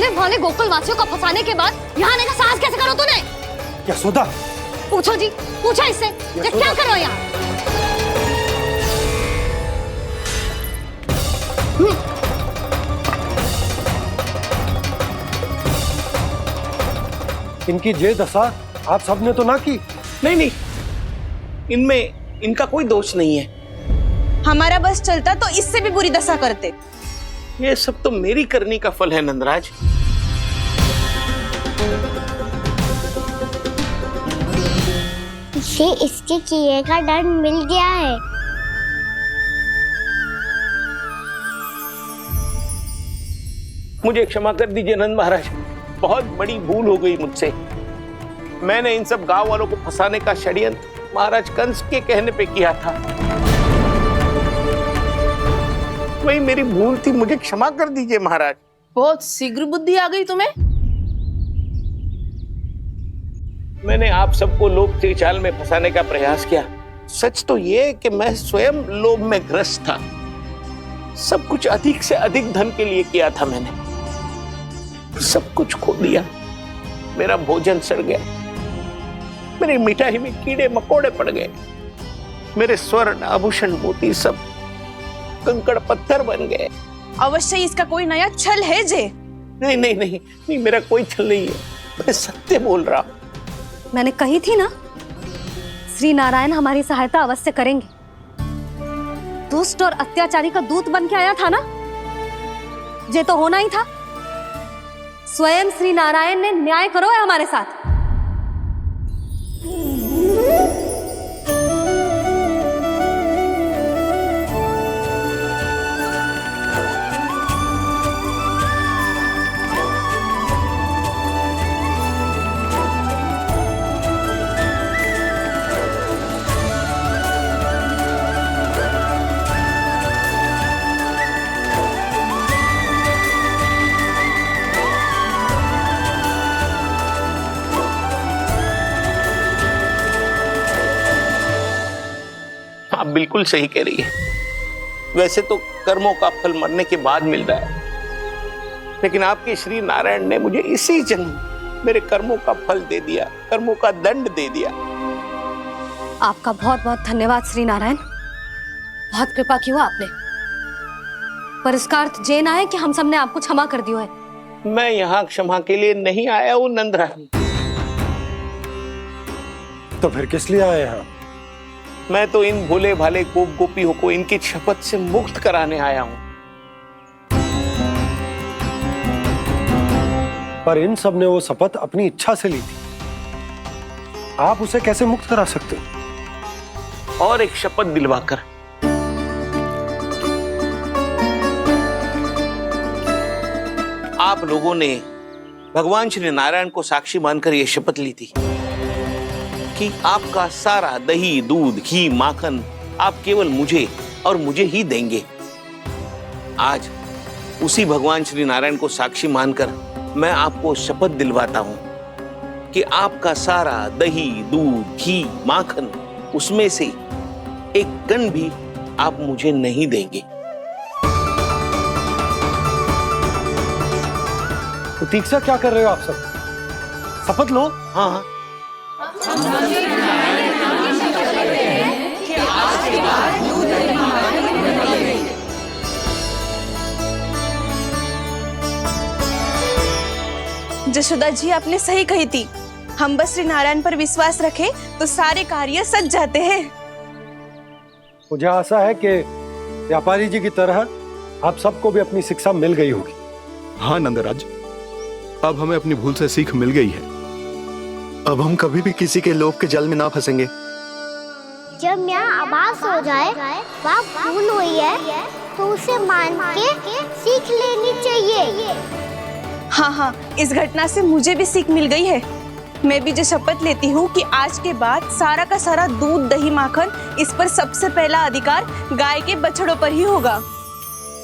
पूरे वाले गोकुल वासियों को फंसाने के बाद यहाँ आने का साहस कैसे करो तूने? यशोदा, पूछो जी, पूछो इससे ये क्या करो यहाँ? इनकी ये दशा आप सबने तो ना की। नहीं नहीं, इनमें इनका कोई दोष नहीं है। हमारा बस चलता तो इससे भी बुरी दशा करते। ये सब तो मेरी करनी का फल है नंदराज। इसे इसके किए का दंड मिल गया है। मुझे क्षमा कर दीजिए नंद महाराज, बहुत बड़ी भूल हो गई मुझसे। मैंने इन सब गांव वालों को फंसाने का षड्यंत्र महाराज कंस के कहने पे किया था। वही मेरी भूल थी, मुझे क्षमा कर दीजिए महाराज। बहुत शीघ्र बुद्धि आ गई तुम्हें। मैंने आप सबको लोभ के जाल में फंसाने का प्रयास किया। सच तो ये कि मैं स्वयं लोभ में ग्रस्त था। सब कुछ अधिक से अधिक धन के लिए किया था मैंने। सब कुछ खो दिया। मेरा भोजन सड़ गया, मेरी मिठाई में कीड़े मकोड़े पड़ गए, मेरे स्वर्ण आभूषण मोती सब कंकड़ पत्थर बन गए। अवश्य इसका कोई नया छल है जे। नहीं नहीं नहीं नहीं, मेरा कोई छल नहीं है, मैं सत्य बोल रहा हूं। मैंने कही थी ना, श्री नारायण हमारी सहायता अवश्य करेंगे। दुष्ट और अत्याचारी का दूत बन के आया था ना, ये तो होना ही था। स्वयं श्री नारायण ने न्याय करो है हमारे साथ। आप बिल्कुल सही कह रही है। वैसे तो कर्मों का फल मरने के बाद मिल रहा है, लेकिन आपके श्री नारायण ने मुझे इसी जन्म मेरे कर्मों का फल दे दिया, कर्मों का दंड दे दिया। आपका बहुत बहुत धन्यवाद श्री नारायण, बहुत कृपा की हो आपने। पर इसका अर्थ ये ना है कि हम सबने आपको क्षमा कर दिया है। मैं यहाँ क्षमा के लिए नहीं आया हूँ नंदरानी। तो फिर किस लिए आए हैं? मैं तो इन भोले भाले गोप गोपियों को इनकी शपथ से मुक्त कराने आया हूं। पर इन सब ने वो शपथ अपनी इच्छा से ली थी, आप उसे कैसे मुक्त करा सकते? और एक शपथ दिलवाकर। आप लोगों ने भगवान श्री नारायण को साक्षी मानकर यह शपथ ली थी कि आपका सारा दही, दूध, घी, माखन आप केवल मुझे और मुझे ही देंगे। आज उसी भगवान श्री नारायण को साक्षी मानकर मैं आपको शपथ दिलवाता हूं कि आपका सारा दही, दूध, घी, माखन उसमें से एक कण भी आप मुझे नहीं देंगे। प्रतीक्षा क्या कर रहे हो आप सब? शपथ लो। हाँ हाँ, जशोदा जी आपने सही कही थी। हम बस श्री नारायण पर विश्वास रखें तो सारे कार्य सज जाते हैं। मुझे आशा है कि व्यापारी जी की तरह आप सबको भी अपनी शिक्षा मिल गई होगी। हाँ नंदराज, अब हमें अपनी भूल से सीख मिल गई है। अब हम कभी भी किसी के लोभ के जाल में ना फंसेंगे। जब यहाँ आभास हो जाए वहाँ भूल हुई है तो उसे मान के सीख लेनी चाहिए। हाँ हाँ, इस घटना से मुझे भी सीख मिल गई है। मैं भी जो शपथ लेती हूँ कि आज के बाद सारा का सारा दूध, दही, माखन इस पर सबसे पहला अधिकार गाय के बछड़ों पर ही होगा।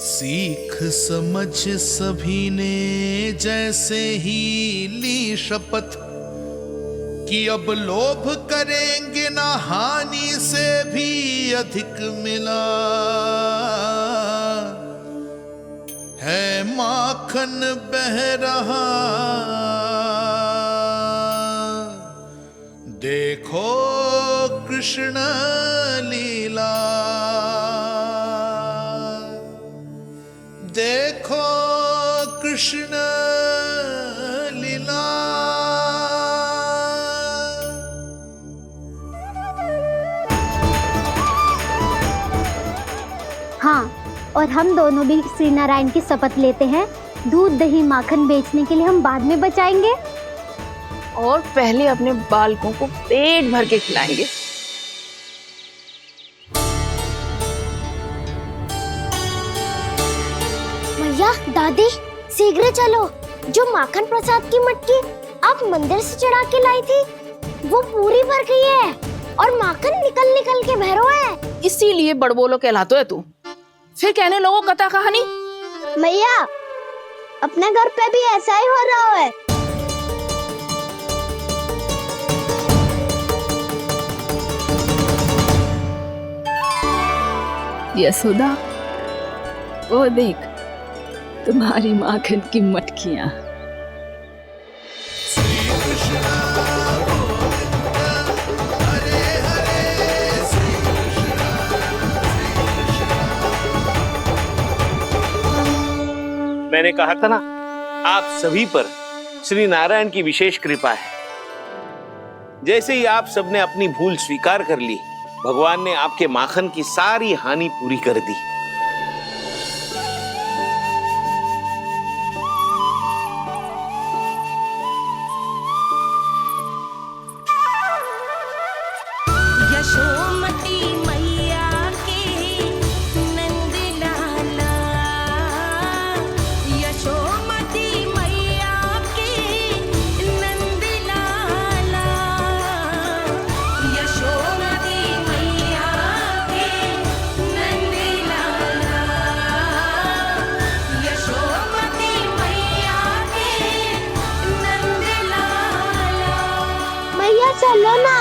सीख समझ सभी ने जैसे ही ली शपथ कि अब लोभ करेंगे ना हानि से भी अधिक मिला है माखन बह रहा, देखो कृष्ण लीला, देखो कृष्ण लीला। हाँ, और हम दोनों भी श्री नारायण की शपथ लेते हैं, दूध दही माखन बेचने के लिए हम बाद में बचाएंगे और पहले अपने बालकों को पेट भर के खिलाएंगे। भैया, दादी, शीघ्र चलो। जो माखन प्रसाद की मटकी आप मंदिर से चढ़ा के लाई थी, वो पूरी भर गई है और माखन निकल निकल के भरो है। इसीलिए बड़बोलो कहलातो है तू। फिर कहने लोगों कथा कहानी। भैया, अपने घर पे भी ऐसा ही हो रहा है। यशोदा, वो देख तुम्हारी माखन की मटकियां। मैंने कहा था ना, आप सभी पर श्री नारायण की विशेष कृपा है। जैसे ही आप सबने अपनी भूल स्वीकार कर ली, भगवान ने आपके माखन की सारी हानि पूरी कर दी। यशोमती मैया के नंद लाला, यशोमती मैया के नंद लाला, यशोमती मैया के नंद लाला, यशोमती मैया के नंद लाला। मैया चलो ना।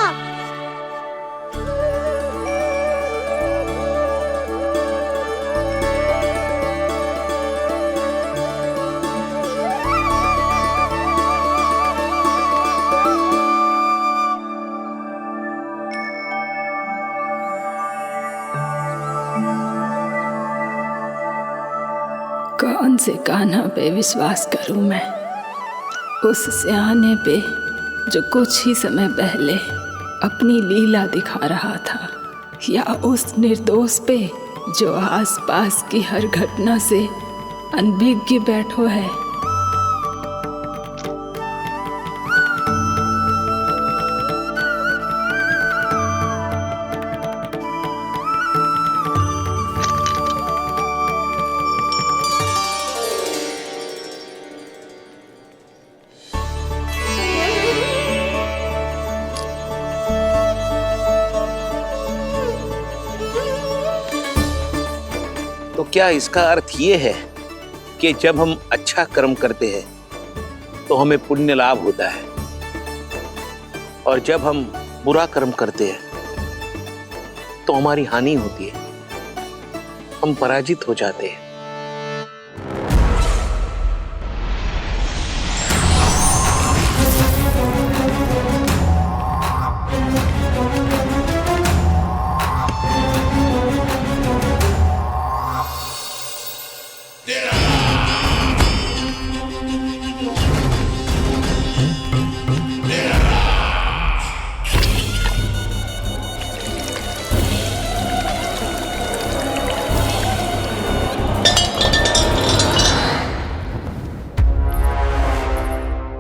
कौन से कान्हा पे विश्वास करूं मैं? उस सियाने पे जो कुछ ही समय पहले अपनी लीला दिखा रहा था, या उस निर्दोष पे जो आसपास की हर घटना से अनभिज्ञ बैठो है? तो क्या इसका अर्थ ये है कि जब हम अच्छा कर्म करते हैं तो हमें पुण्य लाभ होता है, और जब हम बुरा कर्म करते हैं तो हमारी हानि होती है, हम पराजित हो जाते हैं?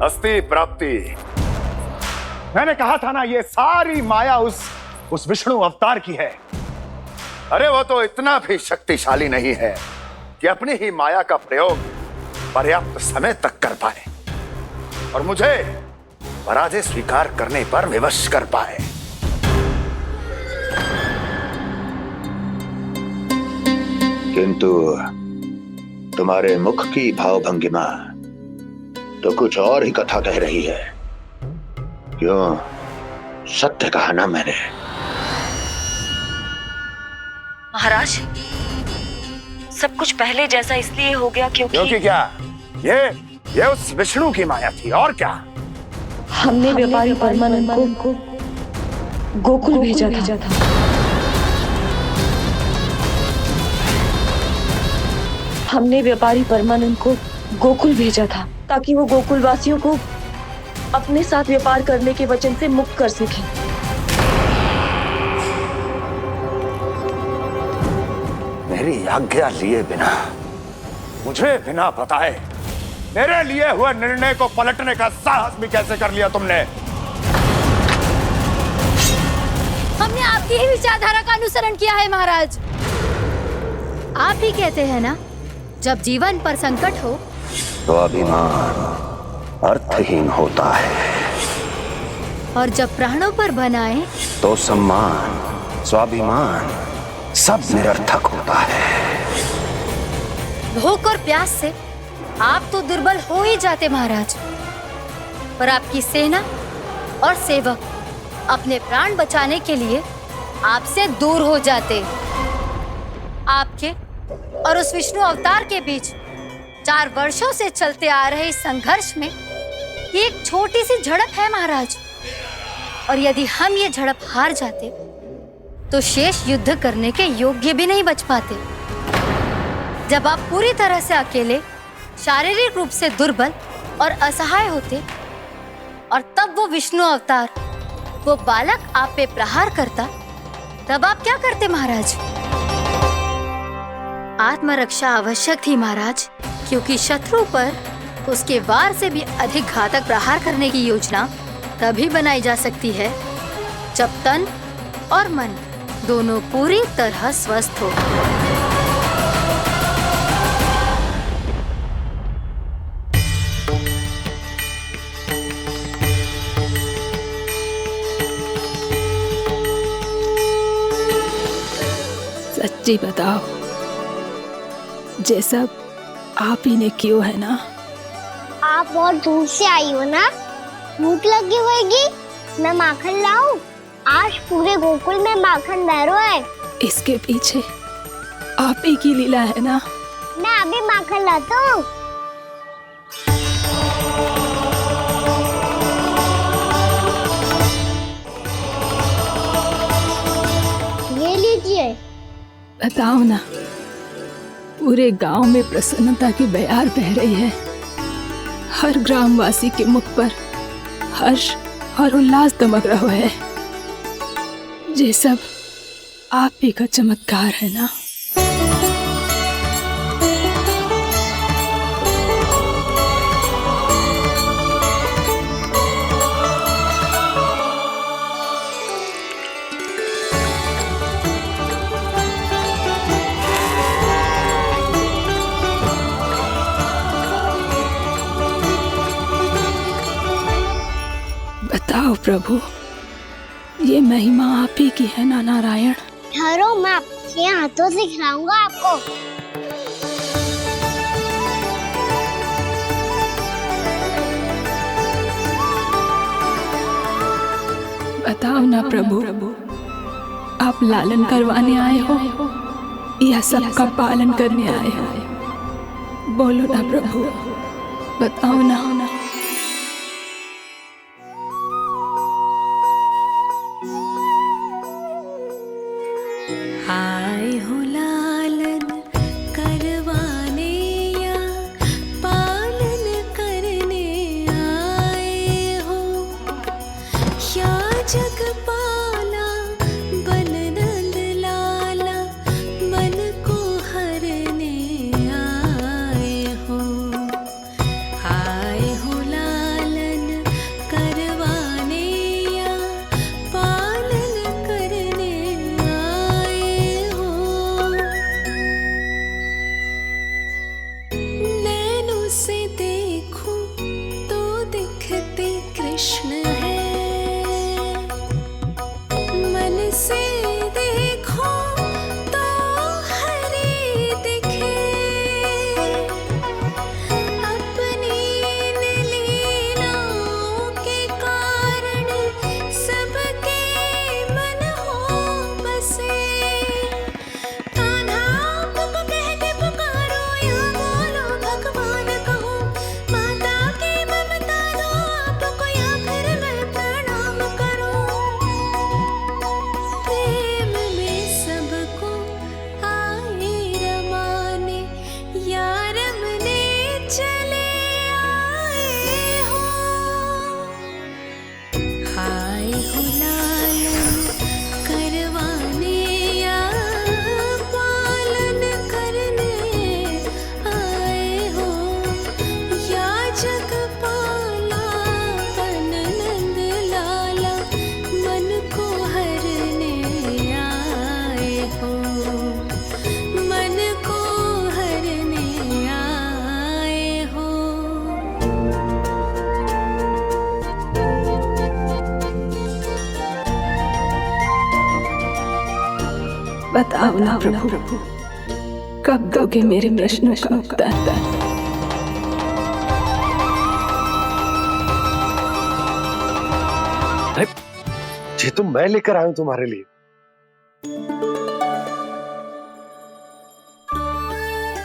अस्ति प्राप्ति। मैंने कहा था ना, ये सारी माया उस विष्णु अवतार की है। अरे वो तो इतना भी शक्तिशाली नहीं है कि अपनी ही माया का प्रयोग पर्याप्त समय तक कर पाए और मुझे पराजय स्वीकार करने पर विवश कर पाए। किंतु तुम्हारे मुख की भावभंगिमा तो कुछ और ही कथा कह रही है। क्यों? सत्य कहा ना मैंने। महाराज, सब कुछ पहले जैसा इसलिए हो गया क्योंकि क्या? ये उस विष्णु की माया थी, और क्या? हमने व्यापारी परमानंद को गोकुल भेजा था। हमने व्यापारी परमानंद को गोकुल भेजा था ताकि वो गोकुल वासियों को अपने साथ व्यापार करने के वचन से मुक्त कर सके। मेरी आज्ञा लिए बिना, मुझे बिना बताए मेरे लिए हुए निर्णय को पलटने का साहस भी कैसे कर लिया तुमने? हमने आपकी ही विचारधारा का अनुसरण किया है महाराज। आप ही कहते हैं ना, जब जीवन पर संकट हो तो अभिमान अर्थहीन होता है, और जब प्राणों पर बनाए तो सम्मान स्वाभिमान सब निरर्थक होता है। भूख और प्यास से आप तो दुर्बल हो ही जाते महाराज, पर आपकी सेना और सेवक अपने प्राण बचाने के लिए आपसे दूर हो जाते। आपके और उस विष्णु अवतार के बीच 4 वर्षों से चलते आ रहे इस संघर्ष में ये एक छोटी सी झड़प है महाराज, और यदि हम ये झड़प हार जाते तो शेष युद्ध करने के योग्य भी नहीं बच पाते। जब आप पूरी तरह से अकेले, शारीरिक रूप से दुर्बल और असहाय होते, और तब वो विष्णु अवतार, वो बालक आप पे प्रहार करता, तब आप क्या करते महाराज? आत्मरक्षा आवश्यक थी महाराज, क्योंकि शत्रु पर उसके वार से भी अधिक घातक प्रहार करने की योजना तभी बनाई जा सकती है जब तन और मन दोनों पूरी तरह स्वस्थ हो। सच्ची बताओ, ये सब आप ही ने क्यों है ना? आप बहुत दूर से आई हो ना, भूख लगी होगी, मैं माखन लाऊं? आज पूरे गोकुल में माखन बह रहा है। इसके पीछे आप ही की लीला है ना? मैं अभी माखन लाता हूँ। ये लीजिए। बताओ ना, पूरे गांव में प्रसन्नता की बयार बह रही है। हर ग्रामवासी के मुख पर हर्ष और उल्लास दमक रहा है। ये सब आप ही का चमत्कार है ना? बताओ प्रभु, ये महिमा आप ही की है ना नारायण? ठहरो, मैं आपके हाथों से खिलाऊंगा आपको। बताओ ना प्रभु, आप लालन करवाने आए हो या सबका पालन करने आए हो? बोलो ना प्रभु, बताओ ना। आए हो लालन करवाने या पालन करने आए हो, या जगपाला बन नंद लाला मन को हरने आए हो। आए हो लालन करवाने या पालन करने आए हो। नैनों से देखूं तो दिखते कृष्ण है, मन से देखो तो हरि दिखे। अपनी इन लीलाओं के कारण सबके मन हो बसे। कान्हा पुक कह के पुकार बताओ ना प्रभु, कब दोगे मेरे प्रश्नों का उत्तर? ये तो मैं लेकर आया हूं तुम्हारे लिए।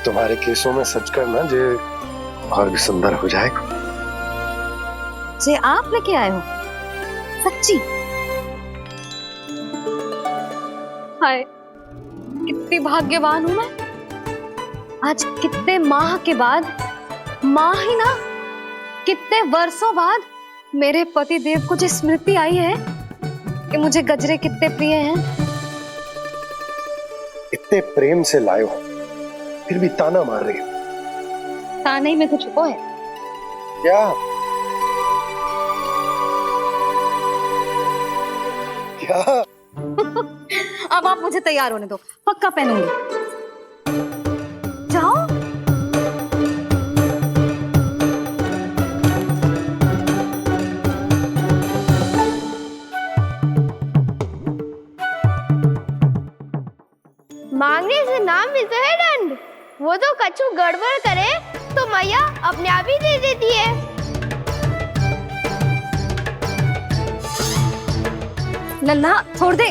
तुम्हारे केसों में सच करना जे और भी सुंदर हो जाएगा। जे आप लेके आए हो सच्ची? हाय, कितनी भाग्यवान हूं मैं। आज कितने माह के बाद, माह ही ना, कितने वर्षों बाद मेरे पति देव को जो स्मृति आई है कि मुझे गजरे कितने प्रिय हैं। इतने प्रेम से लाए हो, फिर भी ताना मार रही हो। ताने में कुछ छुपो है क्या? क्या? अब आप मुझे तैयार होने दो, पक्का पहनूंगी। जाओ। मांगने से नाम मिलता है दंड। वो तो कछु गड़बड़ करे तो मैया अपने आप ही दे देती है। लल्ला छोड़ दे,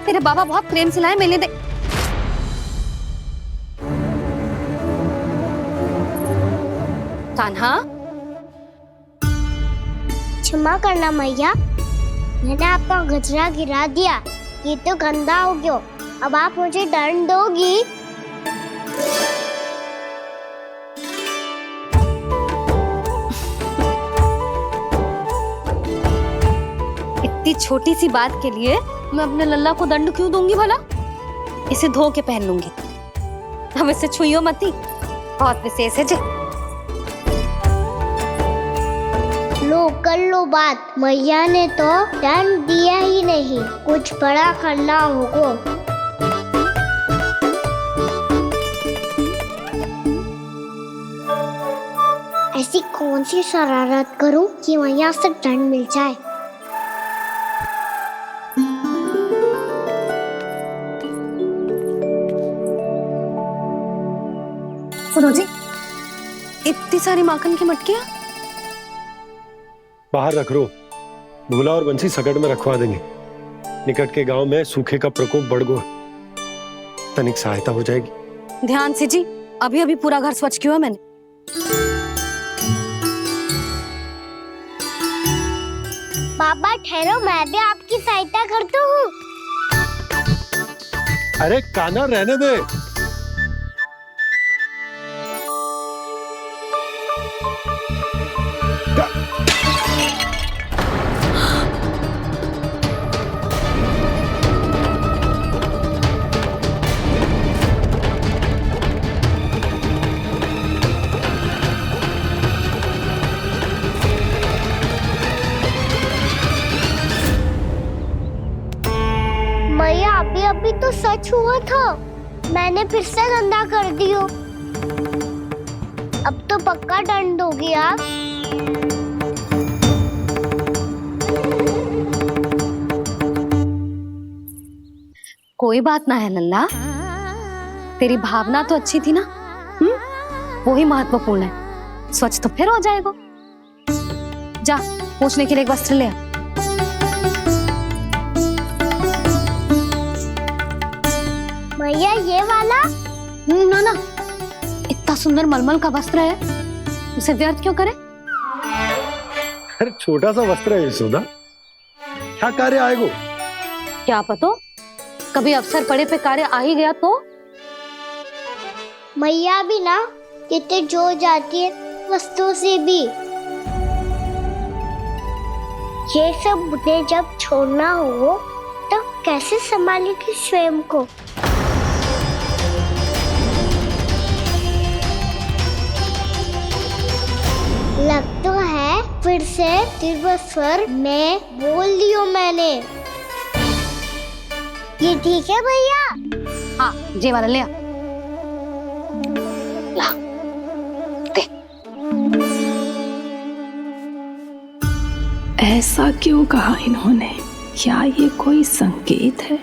तेरे बाबा बहुत प्रेम से लाए, मिलने दे। कान्हा, क्षमा करना मैया, मैंने आपका गजरा गिरा दिया, ये तो गंदा हो गया। अब आप मुझे दंड दोगी? इतनी छोटी सी बात के लिए मैं अपने लल्ला को दंड क्यों दूंगी भला? इसे धो के पहन लूंगी। हम इसे छुइयो मती, बहुत विशेष है जे। लो कर लो बात, मैया ने तो दंड दिया ही नहीं, कुछ बड़ा करना होगा। ऐसी कौन सी शरारत करूं कि मैया से दंड मिल जाए? सुनो जी, इतनी सारी माखन की मटकियां बाहर रख रो, भूला और बंसी सकट में रखवा देंगे। निकट के गांव में सूखे का प्रकोप बढ़ गो, तनिक सहायता हो जाएगी। ध्यान से जी, अभी अभी पूरा घर स्वच्छ किया मैंने। बाबा ठहरो, मैं भी आपकी सहायता करता हूँ। अरे कान्हा रहने दे। मैया अभी अभी तो सच हुआ था, मैंने फिर से गंदा कर दियो। अब तो पक्का दंड दोगी आप। कोई बात ना है लल्ला, तेरी भावना तो अच्छी थी ना, वो ही महत्वपूर्ण है। स्वच्छ तो फिर हो जाएगा। जा, पोंछने के लिए एक वस्त्र ले आ। भैया ये वाला? ना ना, इतना सुंदर मलमल का वस्त्र है, उसे व्यर्थ क्यों करे? अरे छोटा सा वस्त्र है यशोदा, क्या कार्य आएगा? क्या पता, कभी अवसर पड़े पे कार्य आ ही गया तो। मैया भी ना कितने जो जाती है वस्तुओं से भी। ये सब मुझे जब छोड़ना हो तो कैसे संभालेगी स्वयं को? लगता है फिर से तीव्र स्वर में बोल दियो मैंने। ये ठीक है भैया? हाँ, जे वाला ले आ। ला, दे। ऐसा क्यों कहा इन्होंने? क्या ये कोई संकेत है?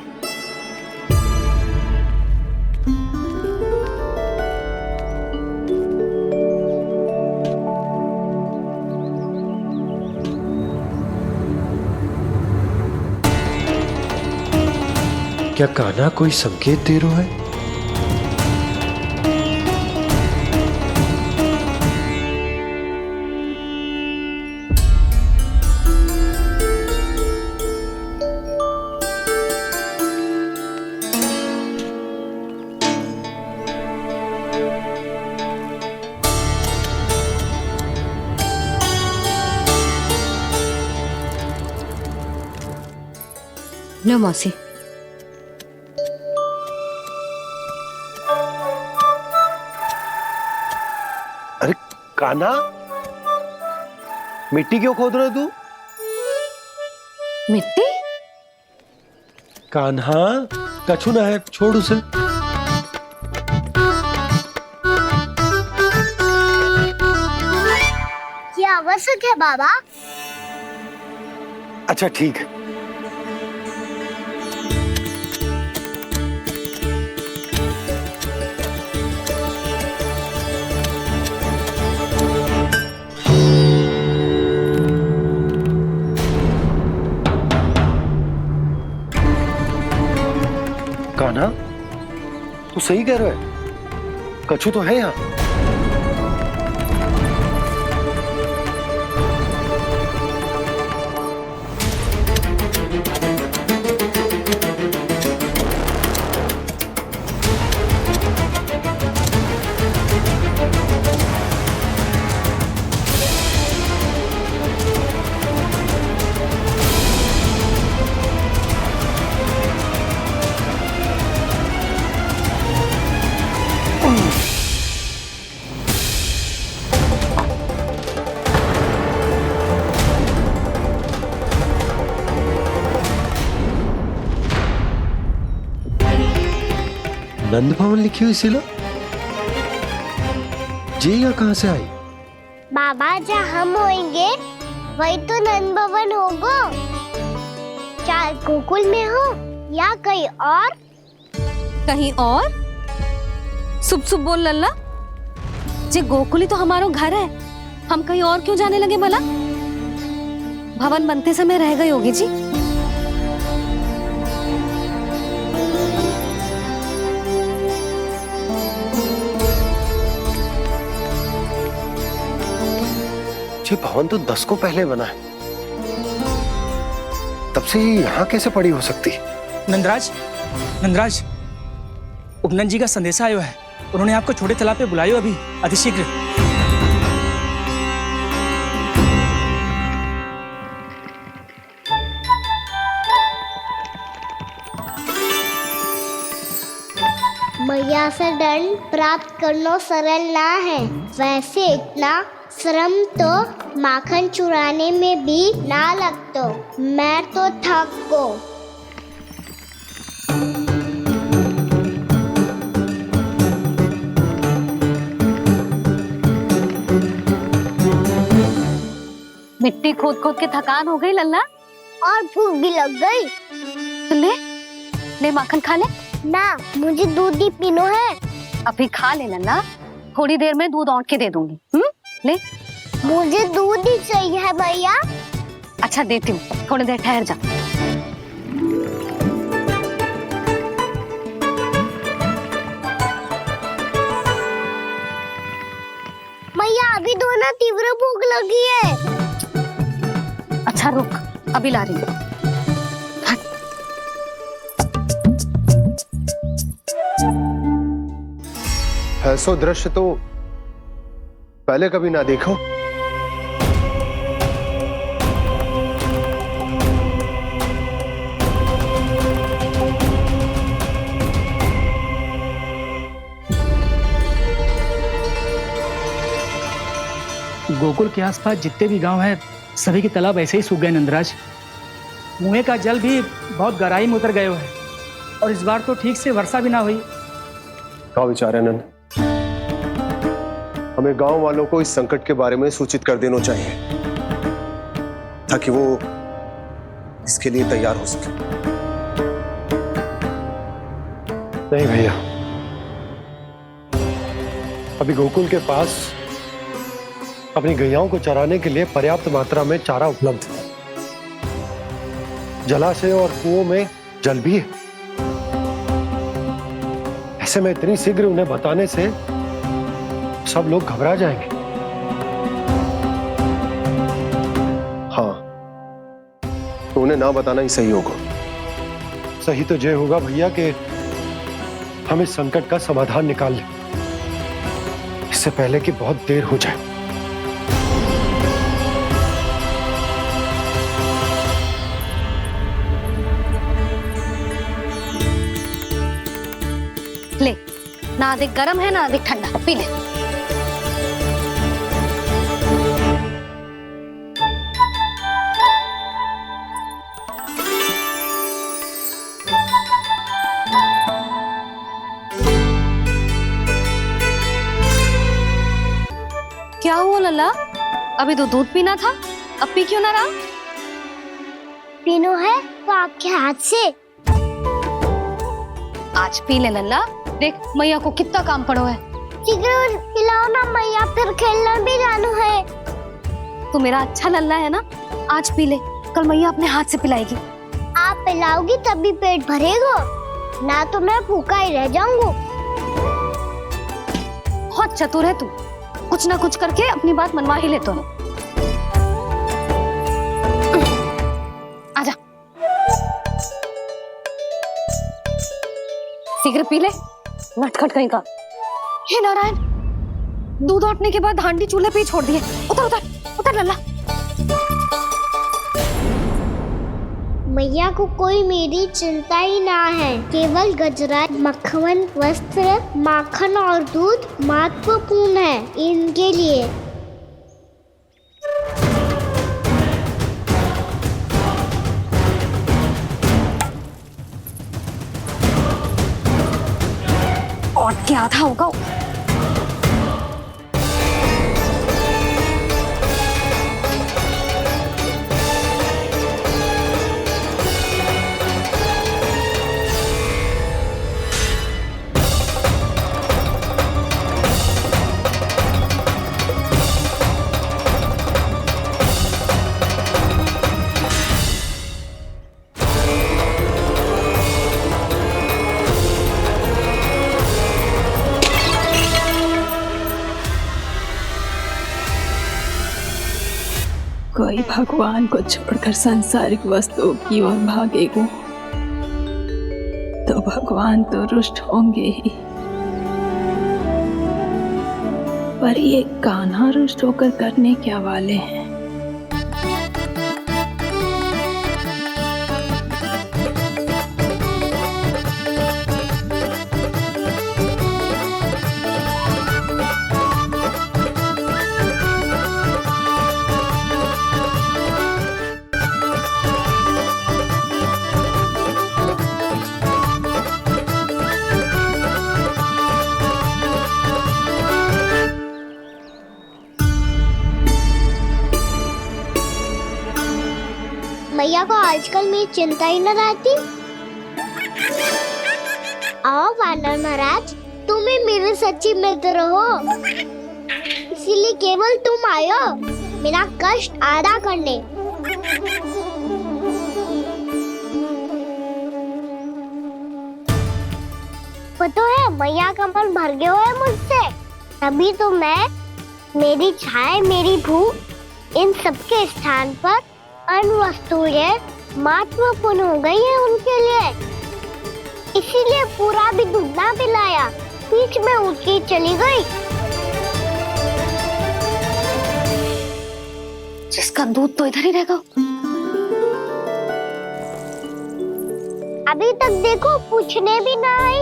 क्या कान्हा कोई संकेत दे रहा है? लो मौसी। अरे कान्हा, मिट्टी क्यों खोद रहे तू? मिट्टी? कान्हा, कछु ना है, छोड़ उसे। ये आवश्यक है बाबा। अच्छा ठीक है। कान्हा, तू सही कह रहा है, कछु तो है यहाँ। नंद भवन लिखी हुई सिला, जी यहाँ कहाँ से आई? बाबा जहाँ हम होंगे वही तो नंद भवन होगा, चाहे गोकुल में हो या कहीं और। कहीं और? सुब सुब बोल लल्ला। जे गोकुली तो हमारो घर है, हम कहीं और क्यों जाने लगे भला? भवन बनते समय रह गई होगी जी। ये भवन तो 10 को पहले बना है, तब से ये यहाँ कैसे पड़ी हो सकती? नंदराज, नंदराज, उपनंद जी का संदेशा आयो है। उन्होंने आपको छोटे तालाब पे बुलायो अभी, अतिशीघ्र। मैया से दंड प्राप्त करना सरल ना है, वैसे इतना श्रम तो माखन चुराने में भी ना लगतो। मैं तो थक गो। मिट्टी खोद खोद के थकान हो गई लल्ला, और भूख भी लग गई। तो ले ले माखन खा ले। ना, मुझे दूध ही पीनो है। अभी खा ले लल्ला, थोड़ी देर में दूध औंट के दे दूंगी। ले। मुझे दूध ही चाहिए है भैया। अच्छा देती हूँ, थोड़ी देर ठहर जा। मैया अभी तो ना तीव्र भूख लगी है। अच्छा रुक, अभी ला रही हूँ। ऐसा दृश्य तो पहले कभी ना देखो। गोकुल के आसपास जितने भी गांव हैं, सभी के तालाब ऐसे ही सूख गए नंदराज। कुएं का जल भी बहुत गहराई में उतर गए हुए हैं, और इस बार तो ठीक से वर्षा भी ना हुई। क्या विचार है नंद? हमें गांव वालों को इस संकट के बारे में सूचित कर देना चाहिए, ताकि वो इसके लिए तैयार हो सके। नहीं भैया, अभी गोकुल के पास अपनी गैयाओं को चराने के लिए पर्याप्त मात्रा में चारा उपलब्ध है। जलाशय और कुओं में जल भी है। ऐसे में इतनी शीघ्र उन्हें बताने से सब लोग घबरा जाएंगे। हाँ, तो उन्हें ना बताना ही सही होगा। सही तो ये होगा भैया कि हम इस संकट का समाधान निकाल लें, इससे पहले कि बहुत देर हो जाए। ले, ना अधिक गर्म है ना अधिक ठंडा, पी ले। क्या हुआ लल्ला? अभी तो दूध पीना था, अब पी क्यों ना रहा? पीनो है तो आपके हाथ से। आज पी ले लल्ला, देख मैया को कितना काम पड़ो है। शीघ्र पिलाओ ना मैया, फिर खेलने भी जाना है। तू मेरा अच्छा लल्ला है ना, आज पी ले, कल मैया अपने हाथ से पिलाएगी। आप पिलाओगी तभी पेट भरेगा, ना तो मैं भूखा ही रह जाऊंगा। बहुत चतुर है तू, कुछ ना कुछ करके अपनी बात मनवा ही लेता है। आजा, शीघ्र पी ले, नटखट कहीं का। हे नारायण, दूध औटने के बाद हांडी चूल्हे पे ही छोड़ दिए। उतर उतर उतर लल्ला। मैया को कोई मेरी चिंता ही ना है, केवल गजरा, मक्खन, वस्त्र, माखन और दूध महत्वपूर्ण है इनके लिए। और क्या था होगा? कोई भगवान को छोड़कर सांसारिक वस्तुओं की ओर भागेगा तो भगवान तो रुष्ट होंगे ही, पर ये कान्हा रुष्ट होकर करने क्या वाले हैं? मैया को आजकल मेरी चिंता ही न रहती। आओ वानर महाराज, तुम ही मेरे सच्ची मित्र हो, इसीलिए केवल तुम आयो मेरा कष्ट आधा करने। पता है मैया का मन भर गया है मुझसे, तभी तो मैं, मेरी छाया, मेरी भूख, इन सबके स्थान पर अन्य वस्तुएं महत्वपूर्ण हो गई है उनके लिए, इसीलिए पूरा भी दूध ना पिलाया, बीच में उठ के चली गई। जिसका दूध तो इधर ही रहेगा। अभी तक देखो पूछने भी ना आई।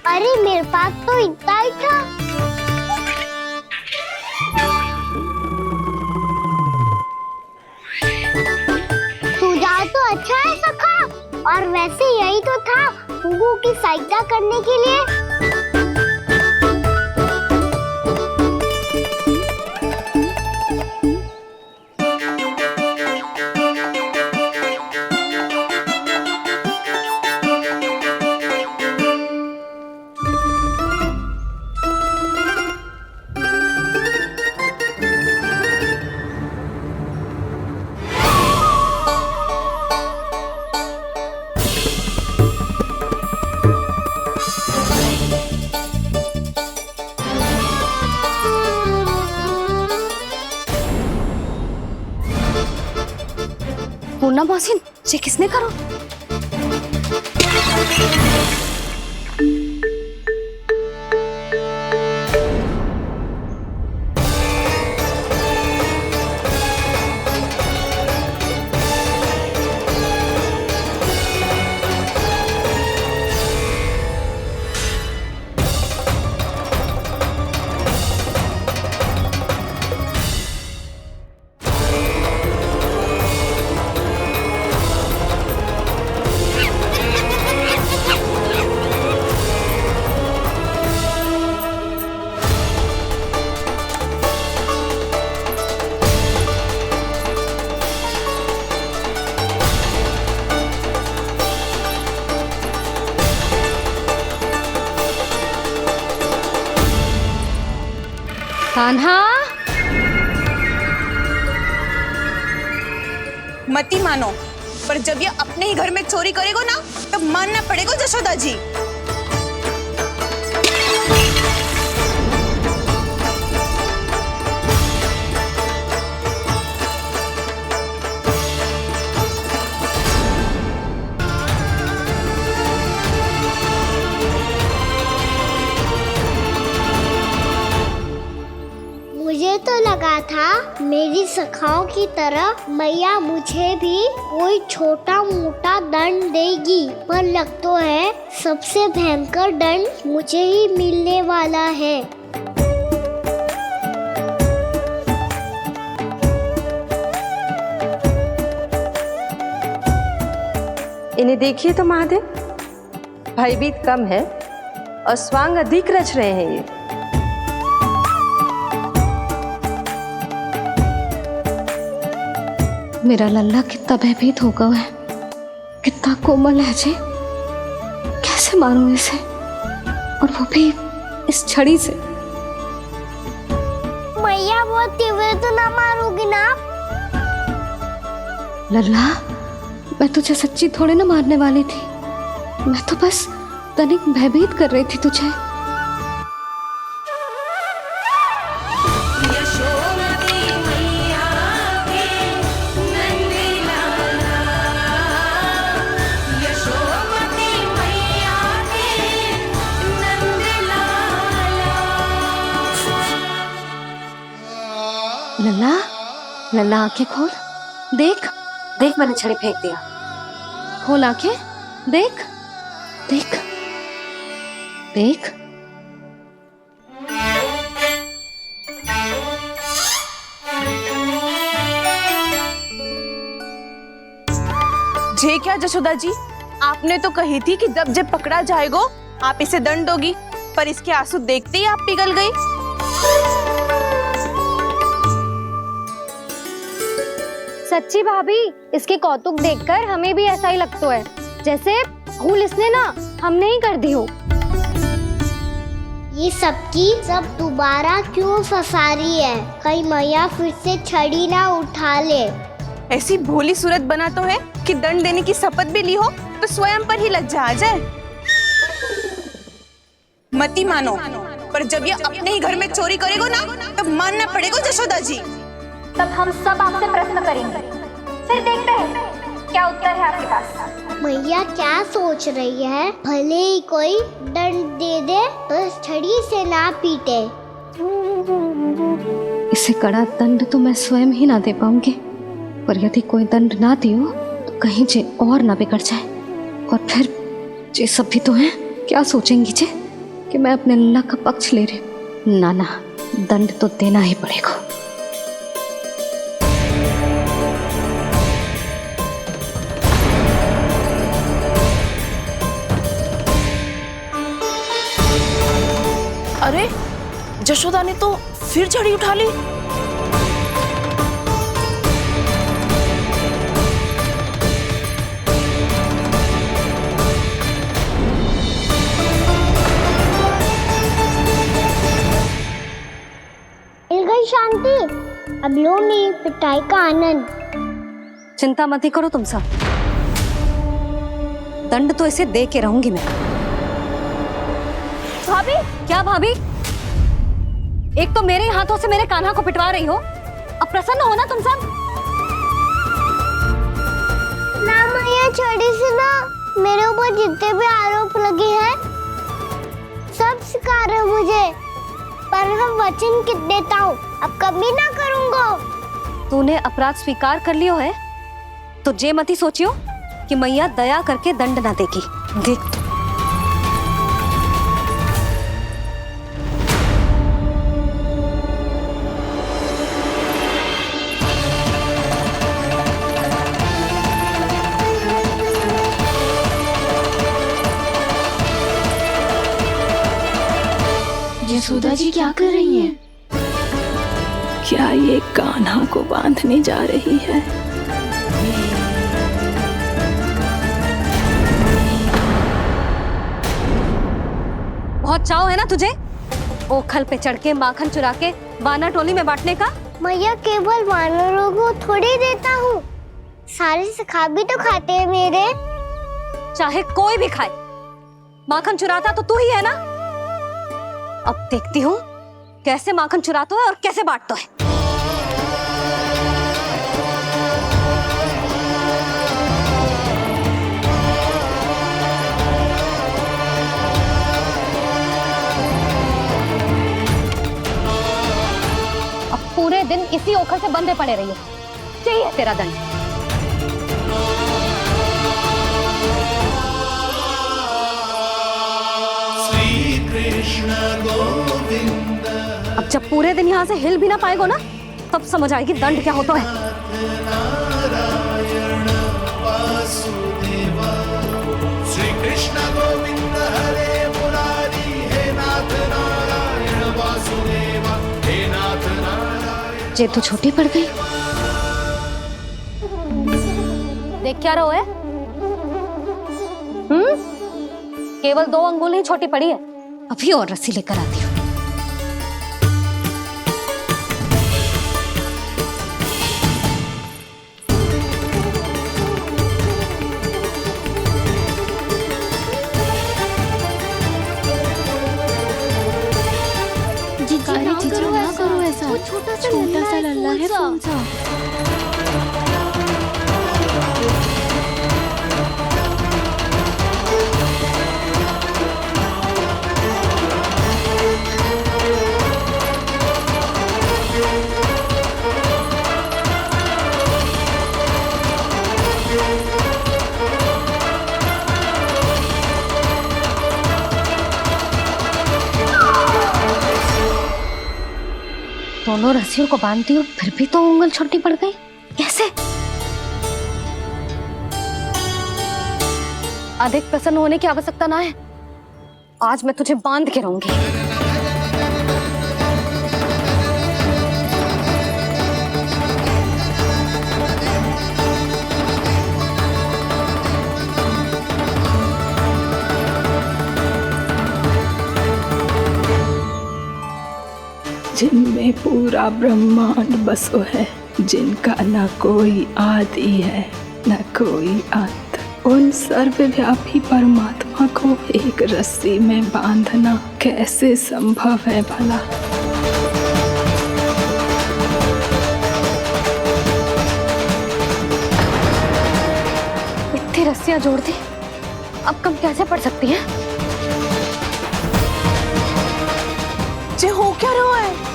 अरे मेरे पास तो इतना ही था। सुझाव तो अच्छा है सखा, और वैसे यही तो था हुगू की सहायता करने के लिए। मुन्ना मोहसिन, ये किसने करो? कान्हा, मती मानो, पर जब ये अपने ही घर में चोरी करेगो ना, तब मानना पड़ेगा जशोदा जी। मुझे तो लगा था मेरी सखाओं की तरह मैया मुझे भी कोई छोटा मोटा दंड देगी, पर लग तो है सबसे भयंकर दंड मुझे ही मिलने वाला है। इन्हें देखिए तो महादेव, भयभीत कम है और स्वांग अधिक रच रहे हैं ये। मेरा लल्ला कितना भयभीत होगा है, कितना कोमल है जी। कैसे मारूं इसे, और वो भी इस छड़ी से? मैया बहुत तीव्र तो ना मारोगी ना? लल्ला, मैं तुझे सच्ची थोड़े ना मारने वाली थी, मैं तो बस तनिक भयभीत कर रही थी तुझे। लल्ला, लल्ला आंखें खोल, देख देख, मैंने छड़ी फेंक दिया। खोल आंखें, देख देख देख। जे क्या जशोदा जी, आपने तो कही थी कि जब जब पकड़ा जाएगा आप इसे दंड दोगी, पर इसके आंसू देखते ही आप पिघल गई। सच्ची भाभी, इसके कौतुक देखकर हमें भी ऐसा ही लगता है, जैसे भूल इसने ना हमने ही कर दी हो। ये सबकी सब दोबारा क्यों फंसा रही है? कहीं मैया फिर से छड़ी ना उठा ले। ऐसी भोली सूरत बना तो है कि दंड देने की शपथ भी ली हो तो स्वयं पर ही लज्जा आ जाए। मती मानो, पर जब ये अपने ही घर में चोरी करेगा ना, तब मानना पड़ेगा जशोदा जी। तब हम सब आपसे प्रश्न करेंगे, फिर देखते हैं क्या उत्तर है आपके पास। मैया क्या सोच रही है? भले ही कोई दंड दे दे, बस छड़ी से ना पीटे। इसे कड़ा दंड तो मैं स्वयं ही ना दे पाऊंगी, पर यदि कोई दंड ना दियो तो कहीं जे और ना बिगड़ जाए, और फिर जे सब भी तो हैं, क्या सोचेंगी जे कि मैं अपने लल्ला का पक्ष ले रही। ना ना, दंड तो देना ही पड़ेगा। अरे जशोदा ने तो फिर छड़ी उठा ली। मिल गई शांति, अब लो मेरी पिटाई का आनंद। चिंता मत ही करो तुम सब, दंड तो इसे दे के रहूंगी मैं। भाभी, क्या भाभी? एक तो मेरे हाथों से मेरे कान्हा को पिटवा रही हो, अब प्रसन्न हो ना तुम सब? ना मैया छोड़ी से ना, मेरे ऊपर जितने भी आरोप लगे हैं सब स्वीकार है मुझे, पर मैं वचन कित देता हूँ अब कभी ना करूँगा। तूने अपराध स्वीकार कर लियो है तो जे मती सोचियो कि मैया दया करके दंड ना देगी। देख यशोदा जी क्या कर रही हैं? क्या ये कान्हा को बांधने जा रही है? बहुत चाव है ना तुझे ओखल पे चढ़ के माखन चुरा के वानर टोली में बांटने का? मैया केवल वानरों को थोड़ी देता हूँ, सारे सखा भी तो खाते हैं मेरे। चाहे कोई भी खाए, माखन चुराता तो तू ही है ना। अब देखती हूँ कैसे माखन चुराता है और कैसे बांटता है। अब पूरे दिन इसी ओखल से बंधे पड़े रहिए, चाहिए तेरा दंड। अब जब पूरे दिन यहाँ से हिल भी ना पाएगो ना, तब समझ आएगी दंड क्या होता है। श्री कृष्ण गोविंद हरे मुरारी, हे नाथ नारायण वासुदेव, हे नाथ नारायण। जे तो छोटी पड़ गई। देख क्या रहो है? केवल 2 अंगुल ही छोटी पड़ी है, अभी और रस्सी लेकर आती हूँ। ना करो ऐसा, छोटा सा लल्ला है फूल सा। दोनों रस्सियों को बांधती हूँ, फिर भी तो उंगल छोटी पड़ गई। कैसे? अधिक प्रसन्न होने की आवश्यकता ना है, आज मैं तुझे बांध के रहूंगी। जिनमें पूरा ब्रह्मांड बसो है, जिनका न कोई आदि है न कोई अंत, उन सर्वव्यापी परमात्मा को एक रस्सी में बांधना कैसे संभव है भला? इतनी रस्सियां जोड़ दी, अब कम कैसे पड़ सकती हैं? जे हो क्या रहा है?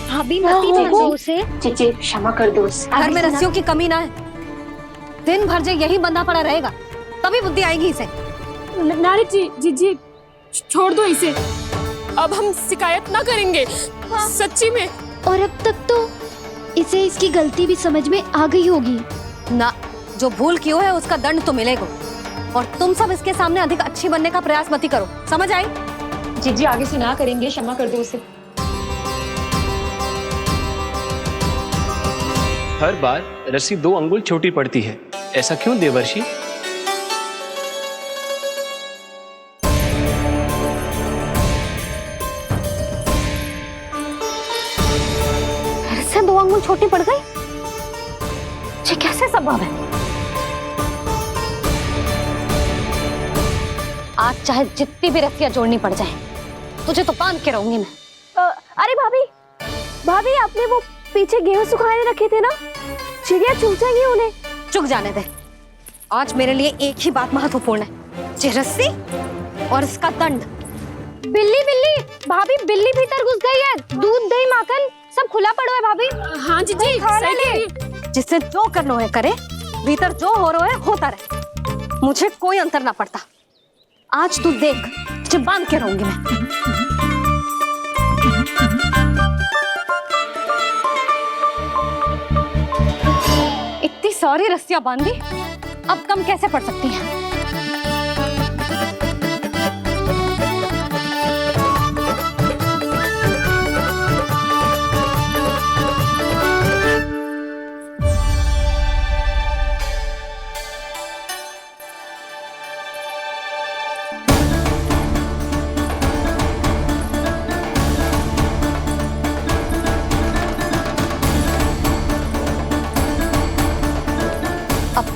भाभी मती देखो उसे। जी क्षमा कर दो उसे। घर में रस्सियों की कमी ना है, दिन भर जे यही बंधा पड़ा रहेगा, तभी बुद्धि आएगी इसे। नारी जी छोड़ दो इसे, अब हम शिकायत ना करेंगे। सच्ची में। और अब तक तो इसे इसकी गलती भी समझ में आ गई होगी ना। जो भूल की हो है उसका दंड तो मिलेगा, और तुम सब इसके सामने अधिक अच्छी बनने का प्रयास मत करो, समझ आई? जी आगे से ना करेंगे, क्षमा कर दो उसे। हर बार रस्सी 2 अंगुल छोटी पड़ती है, ऐसा क्यों देवर्षि? फिर से 2 अंगुल छोटी पड़ गई? ये कैसे संभव है? आज चाहे जितनी भी रस्सियां जोड़नी पड़ जाए, तुझे तो बांध के रहूंगी मैं। अरे भाभी, आपने वो पीछे गेहूं सुखाने रखे थे ना, चिड़िया चुग जाएगी उन्हें। चुक जाने दे। आज मेरे लिए एक ही बात महत्वपूर्ण है, ये रस्सी और इसका दंड। बिल्ली बिल्ली भाभी, बिल्ली भीतर घुस गई है। दूध दही माखन सब खुला पड़ा है भाभी। हाँ जीजी, सही कह रही है। जिससे जो करना है करे, भीतर जो हो रहा है होता रहे, मुझे कोई अंतर ना पड़ता। आज तू देख, तुझे बांध के रहूंगी मैं। इतनी सारी रस्सियां बांधी, अब कम कैसे पड़ सकती हैं?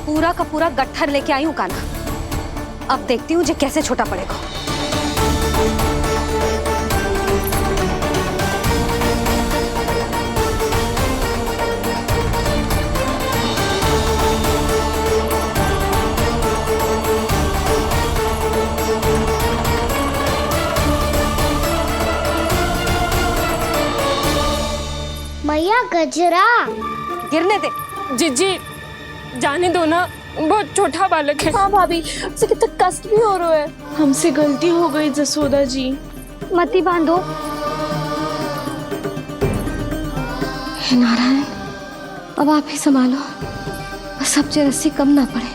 पूरा का पूरा गट्ठर लेके आई हूँ कान्हा। अब देखती हूँ जे कैसे छोटा पड़ेगा। मैया गजरा गिरने दे। जीजी जाने दो ना, बहुत छोटा बालक है। हाँ भाभी, उसे कितना कष्ट भी हो रहा है। हमसे गलती हो गई जसोदा जी। मती बांधो। हे नारायण, अब आप ही संभालो, बस अब जे रस्सी कम ना पड़े।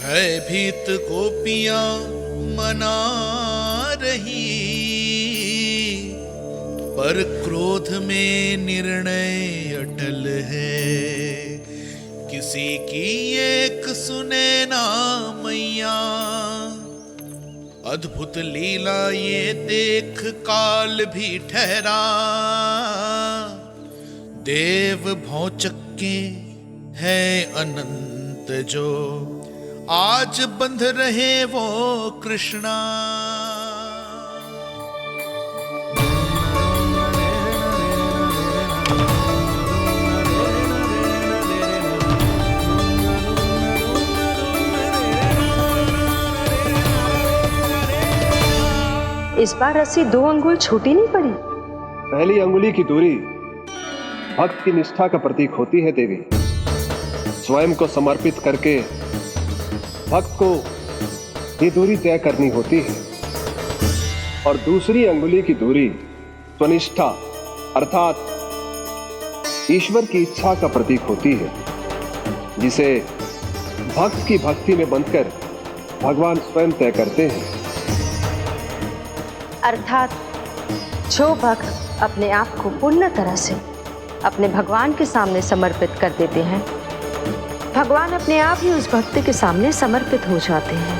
भयभीत गोपियां मना रही, पर क्रोध में निर्णय अटल है। किसी की एक सुने ना मैया, अद्भुत लीला ये देख काल भी ठहरा। देव भौचक्के है अनंत जो, आज बंध रहे वो कृष्णा। इस बार रस्सी 2 अंगुल छोटी नहीं पड़ी। पहली अंगुली की दूरी भक्त की निष्ठा का प्रतीक होती है देवी। स्वयं को समर्पित करके भक्त को ये दूरी तय करनी होती है। और दूसरी अंगुली की दूरी स्वनिष्ठा अर्थात ईश्वर की इच्छा का प्रतीक होती है, जिसे भक्त की भक्ति में बंधकर भगवान स्वयं तय करते हैं। अर्थात जो भक्त अपने आप को पूर्ण तरह से अपने भगवान के सामने समर्पित कर देते हैं, भगवान अपने आप ही उस भक्त के सामने समर्पित हो जाते हैं।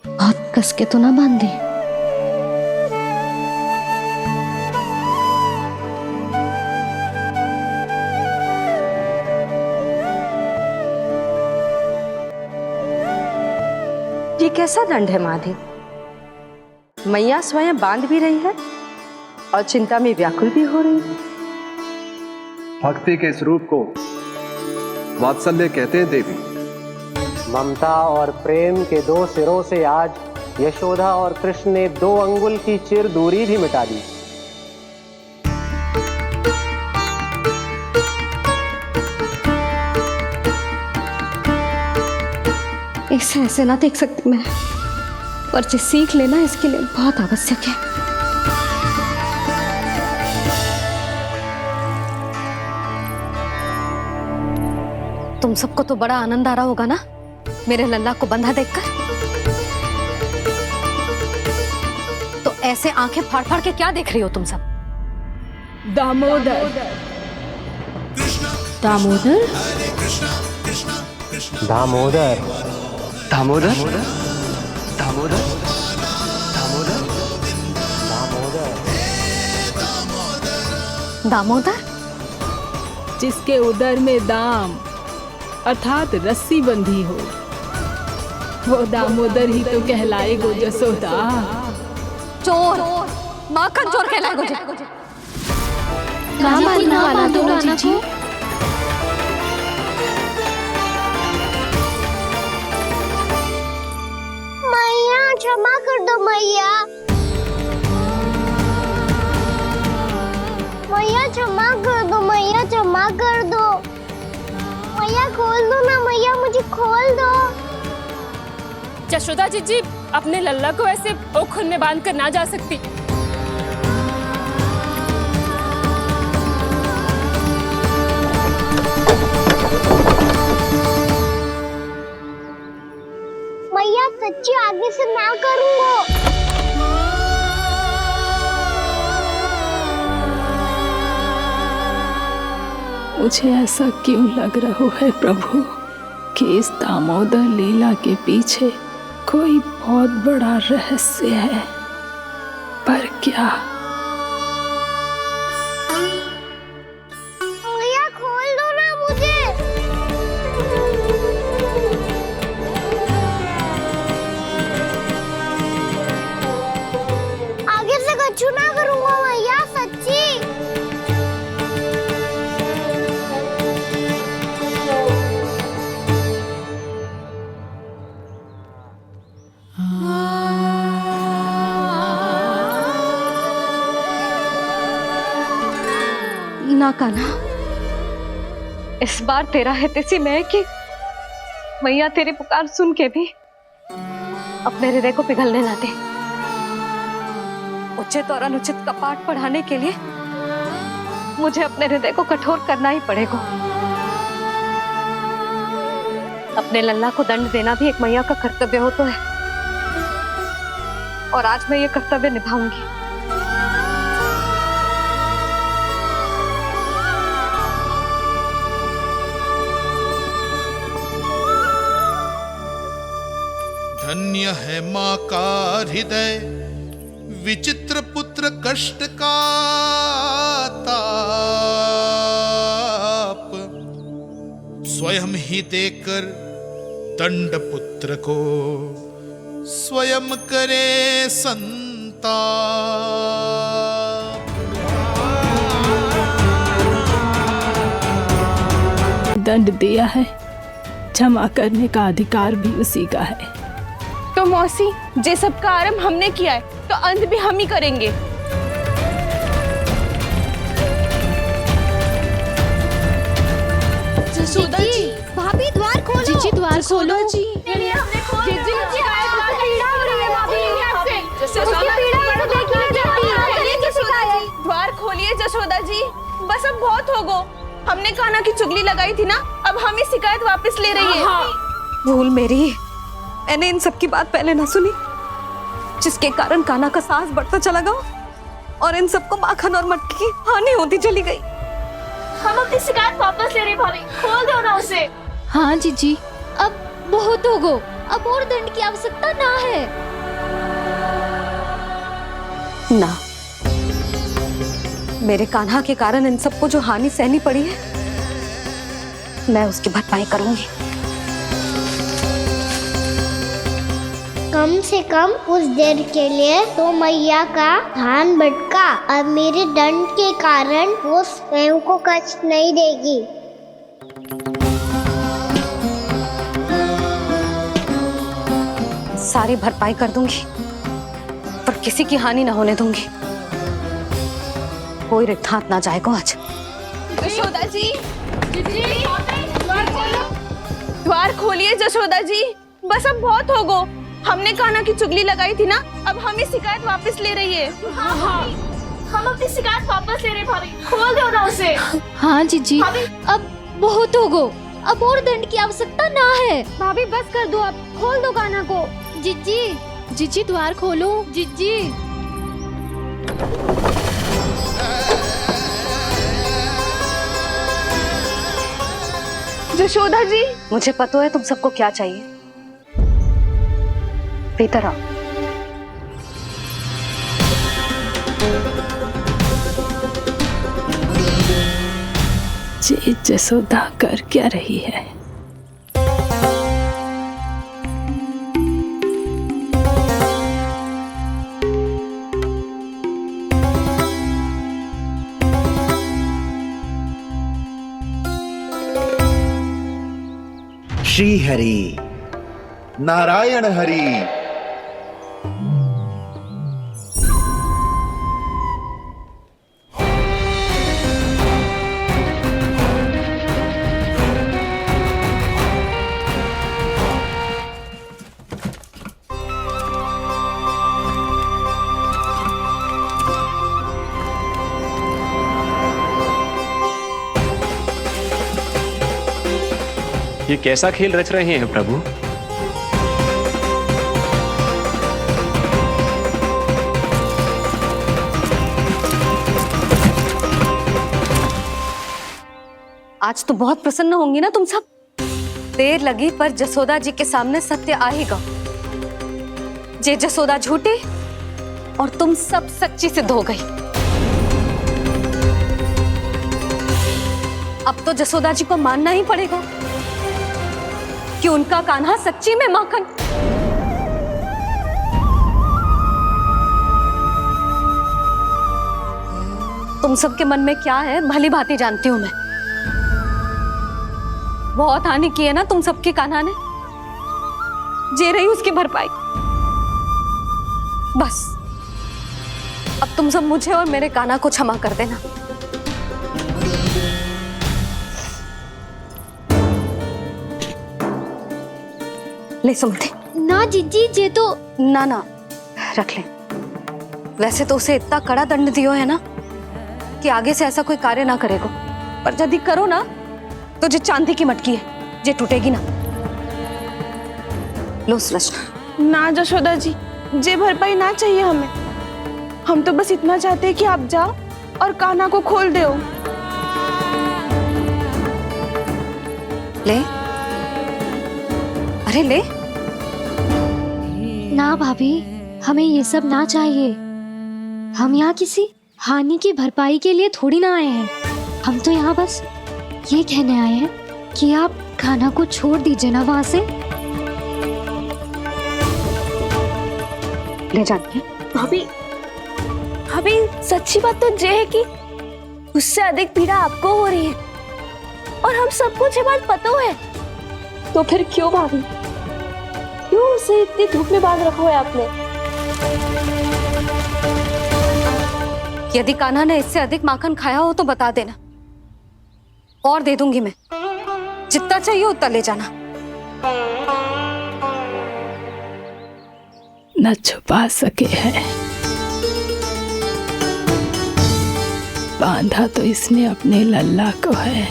बहुत कस के तो ना बांधी। ये कैसा दंड है माधे? मैया स्वयं बांध भी रही है और चिंता में व्याकुल भी हो रही है। भक्ति के स्वरूप को वात्सल्य कहते हैं देवी। ममता और प्रेम के 2 सिरों से आज यशोदा और कृष्ण ने 2 अंगुल की चिर दूरी भी मिटा दी। इसे ऐसे ना देख सकती मैं, पर जो सीख लेना इसके लिए बहुत आवश्यक है। तुम सबको तो बड़ा आनंद आ रहा होगा ना मेरे लल्ला को बंधा देखकर। तो ऐसे आंखें फाड़ फाड़ के क्या देख रही हो तुम सब? दामोदर। दामोदर? दामोदर। दामोदर? दामोदर? दामोदर? जिसके उदर में दाम अर्थात रस्सी बंधी हो, वो दामोदर ही तो कहलाएगो जसोदा। चोर, माखन चोर कहलाएगो जे। ना मानना वाला तो राना को। मैया क्षमा कर दो मैया। मैया क्षमा कर दो, मैया क्षमा कर दो। मैया खोल दो ना मैया, मुझे खोल दो। जशोदा जीजी अपने लल्ला को ऐसे ओखल में बांध कर ना जा सकती। मैया सच्ची आगे से ना करूँगा। मुझे ऐसा क्यों लग रहा है प्रभु कि इस दामोदर लीला के पीछे कोई बहुत बड़ा रहस्य है, पर क्या? मैया खोल दो ना मुझे। आगे से कछु ना करूँगा मैया, सच्ची। ना कान्हा, इस बार तेरा है तेसी मैं कि मैया तेरी पुकार सुन के भी अपने हृदय को पिघलने ना दे। उचित और अनुचित का पाठ पढ़ाने के लिए मुझे अपने हृदय को कठोर करना ही पड़ेगा। अपने लल्ला को दंड देना भी एक मैया का कर्तव्य हो तो है, और आज मैं ये कर्तव्य निभाऊंगी। धन्य है माँ का हृदय, विचित्र पुत्र कष्ट का ताप, स्वयं ही देकर दंड पुत्र को स्वयं करे संताप। दंड दिया है, क्षमा करने का अधिकार भी उसी का है। तो मौसी, जे सब का आरंभ हमने किया है तो अंत भी हम ही करेंगे। जसोदा जी, भाभी द्वार खोलो। जीजी द्वार खोलो। जी द्वार खोलिए जसोदा जी, बस अब बहुत हो गो। हमने कान्हा की चुगली लगाई थी ना, अब हम ही शिकायत वापस ले रही है। भूल मेरी, मैंने इन सब की बात पहले ना सुनी, जिसके कारण कान्हा का साहस बढ़ता चला गया और इन सबको माखन और मटकी की हानि होती चली गई। हम अपनी शिकायत वापस ले रहे भाभी, खोल दो ना उसे। हाँ जीजी, अब बहुत हो गो, अब और दंड की आवश्यकता ना है। ना, मेरे कान्हा के कारण इन सबको जो हानि सहनी पड़ी है, मैं उसकी भरपाई करूंगी। कम से कम उस देर के लिए तो मैया का ध्यान भटका, अब मेरे दंड के कारण वो स्वयं को कष्ट नहीं देगी। सारी भरपाई कर दूंगी, पर किसी की हानि ना होने दूंगी। कोई रिक्त हाथ ना जाएगा आज। जशोदा जी, द्वार खोलिए जशोदा जी, बस अब बहुत हो गो। हमने कान्हा की चुगली लगाई थी ना, अब हम ही शिकायत वापस ले रही है। हम अपनी शिकायत वापस ले रहे भाभी, खोल दो ना उसे। हाँ जीजी, अब बहुत हो गो, अब और दंड की आवश्यकता ना है। भाभी बस कर दो, अब खोल दो कान्हा को। जीजी, जीजी द्वार खोलो। जीजी, जशोदा जी, मुझे पता है तुम सबको क्या चाहिए। भीतर आओ। ये जसोदा कर क्या रही है? श्री हरि नारायण हरि। ये कैसा खेल रच रहे हैं प्रभु? आज तो बहुत प्रसन्न होंगी ना तुम सब। देर लगी पर जसोदा जी के सामने सत्य आएगा। जे जसोदा झूठी और तुम सब सच्ची सिद्ध हो गई। अब तो जसोदा जी को मानना ही पड़ेगा कि उनका कान्हा सच्ची में माखन। तुम सबके मन में क्या है भली भांति जानती हूं मैं। बहुत हानि की है ना तुम सबके कान्हा ने, जे रही उसकी भरपाई। बस अब तुम सब मुझे और मेरे कान्हा को क्षमा कर देना। ले सुमति। ना जीजी जे तो ना ना रख ले। वैसे तो उसे इतना कड़ा दंड दियो है ना कि आगे से ऐसा कोई कार्य ना करेगा, पर यदि करो ना तो जो चांदी की मटकी है जे टूटेगी ना। लो सुलक्षणा। ना जशोदा जी, जे भरपाई ना चाहिए हमें। हम तो बस इतना चाहते हैं कि आप जाओ और कान्हा को खोल दो। ले, अरे ले। ना भाभी, हमें ये सब ना चाहिए। हम यहाँ किसी हानि की भरपाई के लिए थोड़ी ना आए हैं। हम तो यहाँ बस ये कहने आए हैं कि आप कान्हा को छोड़ दीजिए ना वहां से। ले जाते भाभी, भाभी सच्ची बात तो ये है कि उससे अधिक पीड़ा आपको हो रही है और हम सबको ये बात पता है। तो फिर क्यों भाभी, क्यों उसे इतनी धूप में बांध रखा है आपने? यदि कान्हा ने इससे अधिक माखन खाया हो तो बता देना, और दे दूंगी मैं। जितना चाहिए उतना ले जाना। न छुपा सके है, बांधा तो इसने अपने लल्ला को है,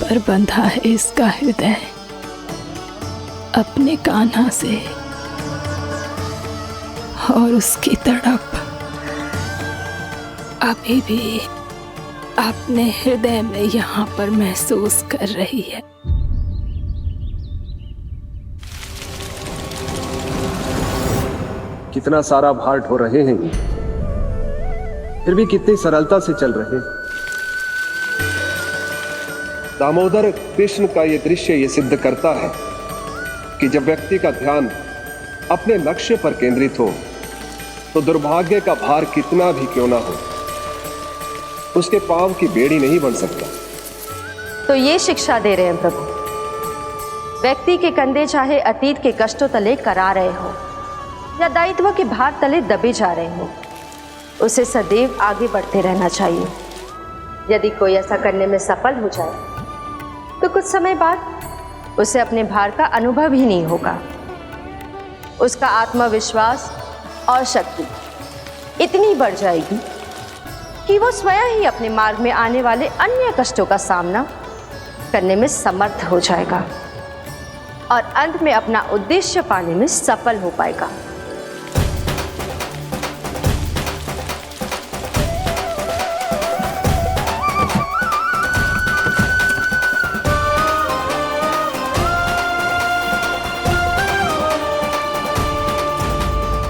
पर बंधा है इसका हृदय अपने कान्हा से। और उसकी तड़प अभी भी अपने हृदय में यहाँ पर महसूस कर रही है। कितना सारा भार ढो रहे हैं, फिर भी कितनी सरलता से चल रहे हैं। दामोदर कृष्ण का यह दृश्य ये सिद्ध करता है कि जब व्यक्ति का ध्यान अपने लक्ष्य पर केंद्रित हो तो दुर्भाग्य का भार कितना भी क्यों ना हो, उसके पांव की बेड़ी नहीं बन सकता। तो ये शिक्षा दे रहे हैं प्रभु। व्यक्ति के कंधे चाहे अतीत के कष्टों तले करा रहे हो या दायित्व के भार तले दबे जा रहे हो, उसे सदैव आगे बढ़ते रहना चाहिए। यदि कोई ऐसा करने में सफल हो जाए तो कुछ समय बाद उसे अपने भार का अनुभव ही नहीं होगा। उसका आत्मविश्वास और शक्ति इतनी बढ़ जाएगी कि वो स्वयं ही अपने मार्ग में आने वाले अन्य कष्टों का सामना करने में समर्थ हो जाएगा और अंत में अपना उद्देश्य पाने में सफल हो पाएगा।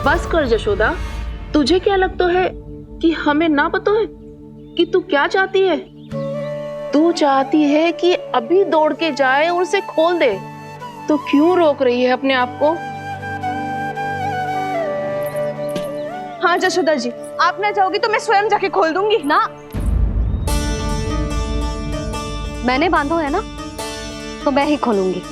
बस कर जशोदा, तुझे क्या लगता है कि हमें ना पता है? कि तू क्या चाहती है? तू चाहती है कि अभी दौड़ के जाए और उसे खोल दे, तो क्यों रोक रही है अपने आप को? हाँ जशोदा जी, आप ना जाओगी तो मैं स्वयं जाके खोल दूंगी। ना, मैंने बांधो है ना, तो मैं ही खोलूंगी।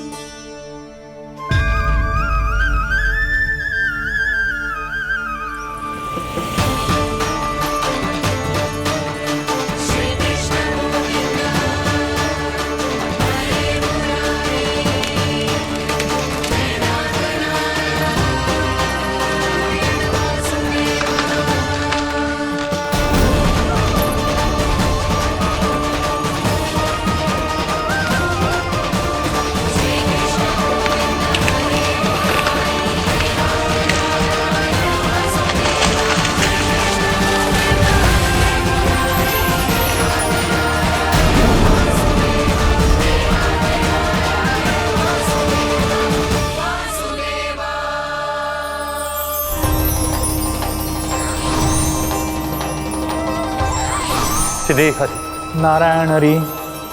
श्री हरि नारायण हरि,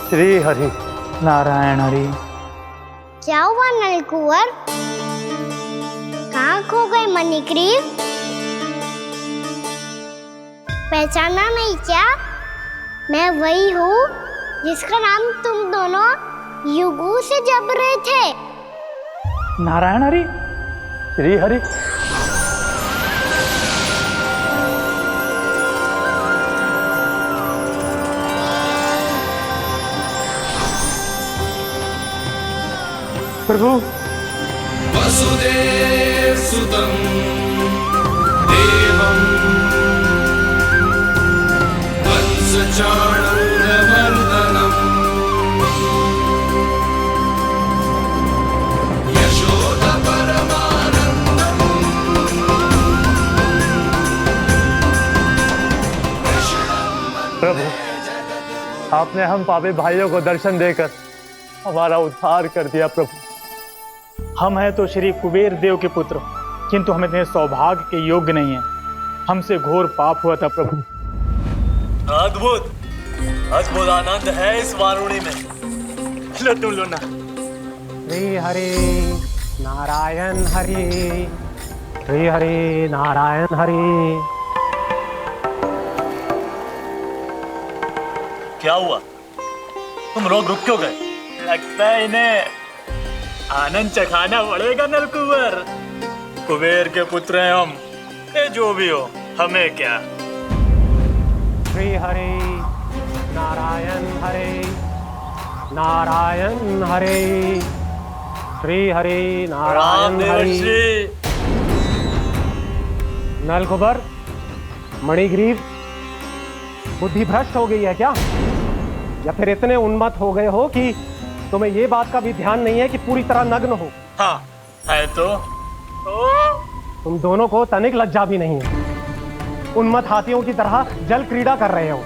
श्री हरि नारायण हरि। क्या हुआ नलकुंवर? कहाँ खो गए मणिग्रीव? पहचाना नहीं क्या? मैं वही हूँ जिसका नाम तुम दोनों युगों से जप रहे थे। नारायण हरि, श्री हरि। प्रभु, वसुदेव सुतं देवं वत्सचाणूरमर्दनम् यशोदा परमानन्दम् प्रभु, आपने हम पापी भाइयों को दर्शन देकर हमारा उद्धार कर दिया। प्रभु, हम हैं तो श्री कुबेर देव के पुत्र, किंतु हम इतने सौभाग्य के योग्य नहीं हैं। हमसे घोर पाप हुआ था प्रभु। अद्भुत अद्भुत आनंद है इस वारुणी में। लो तुम लो ना। श्री हरि नारायण हरि, श्री हरि नारायण हरि। क्या हुआ? तुम लोग रुक क्यों गए? लगता है इन्हें आनंद चखाना पड़ेगा नलकुंवर। कुबेर के पुत्र हैं हम, ये जो भी हो हमें क्या। श्री हरि नारायण हरि, नारायण हरि, श्री हरि नारायण हरि। नलकुबर, मणिग्रीव, बुद्धि भ्रष्ट हो गई है क्या? या फिर इतने उन्मत्त हो गए हो कि तुम्हें ये बात का भी ध्यान नहीं है कि पूरी तरह नग्न हो? हाँ है तो। तुम दोनों को तनिक लज्जा भी नहीं है। उन्मत्त हाथियों की तरह जल क्रीड़ा कर रहे हो।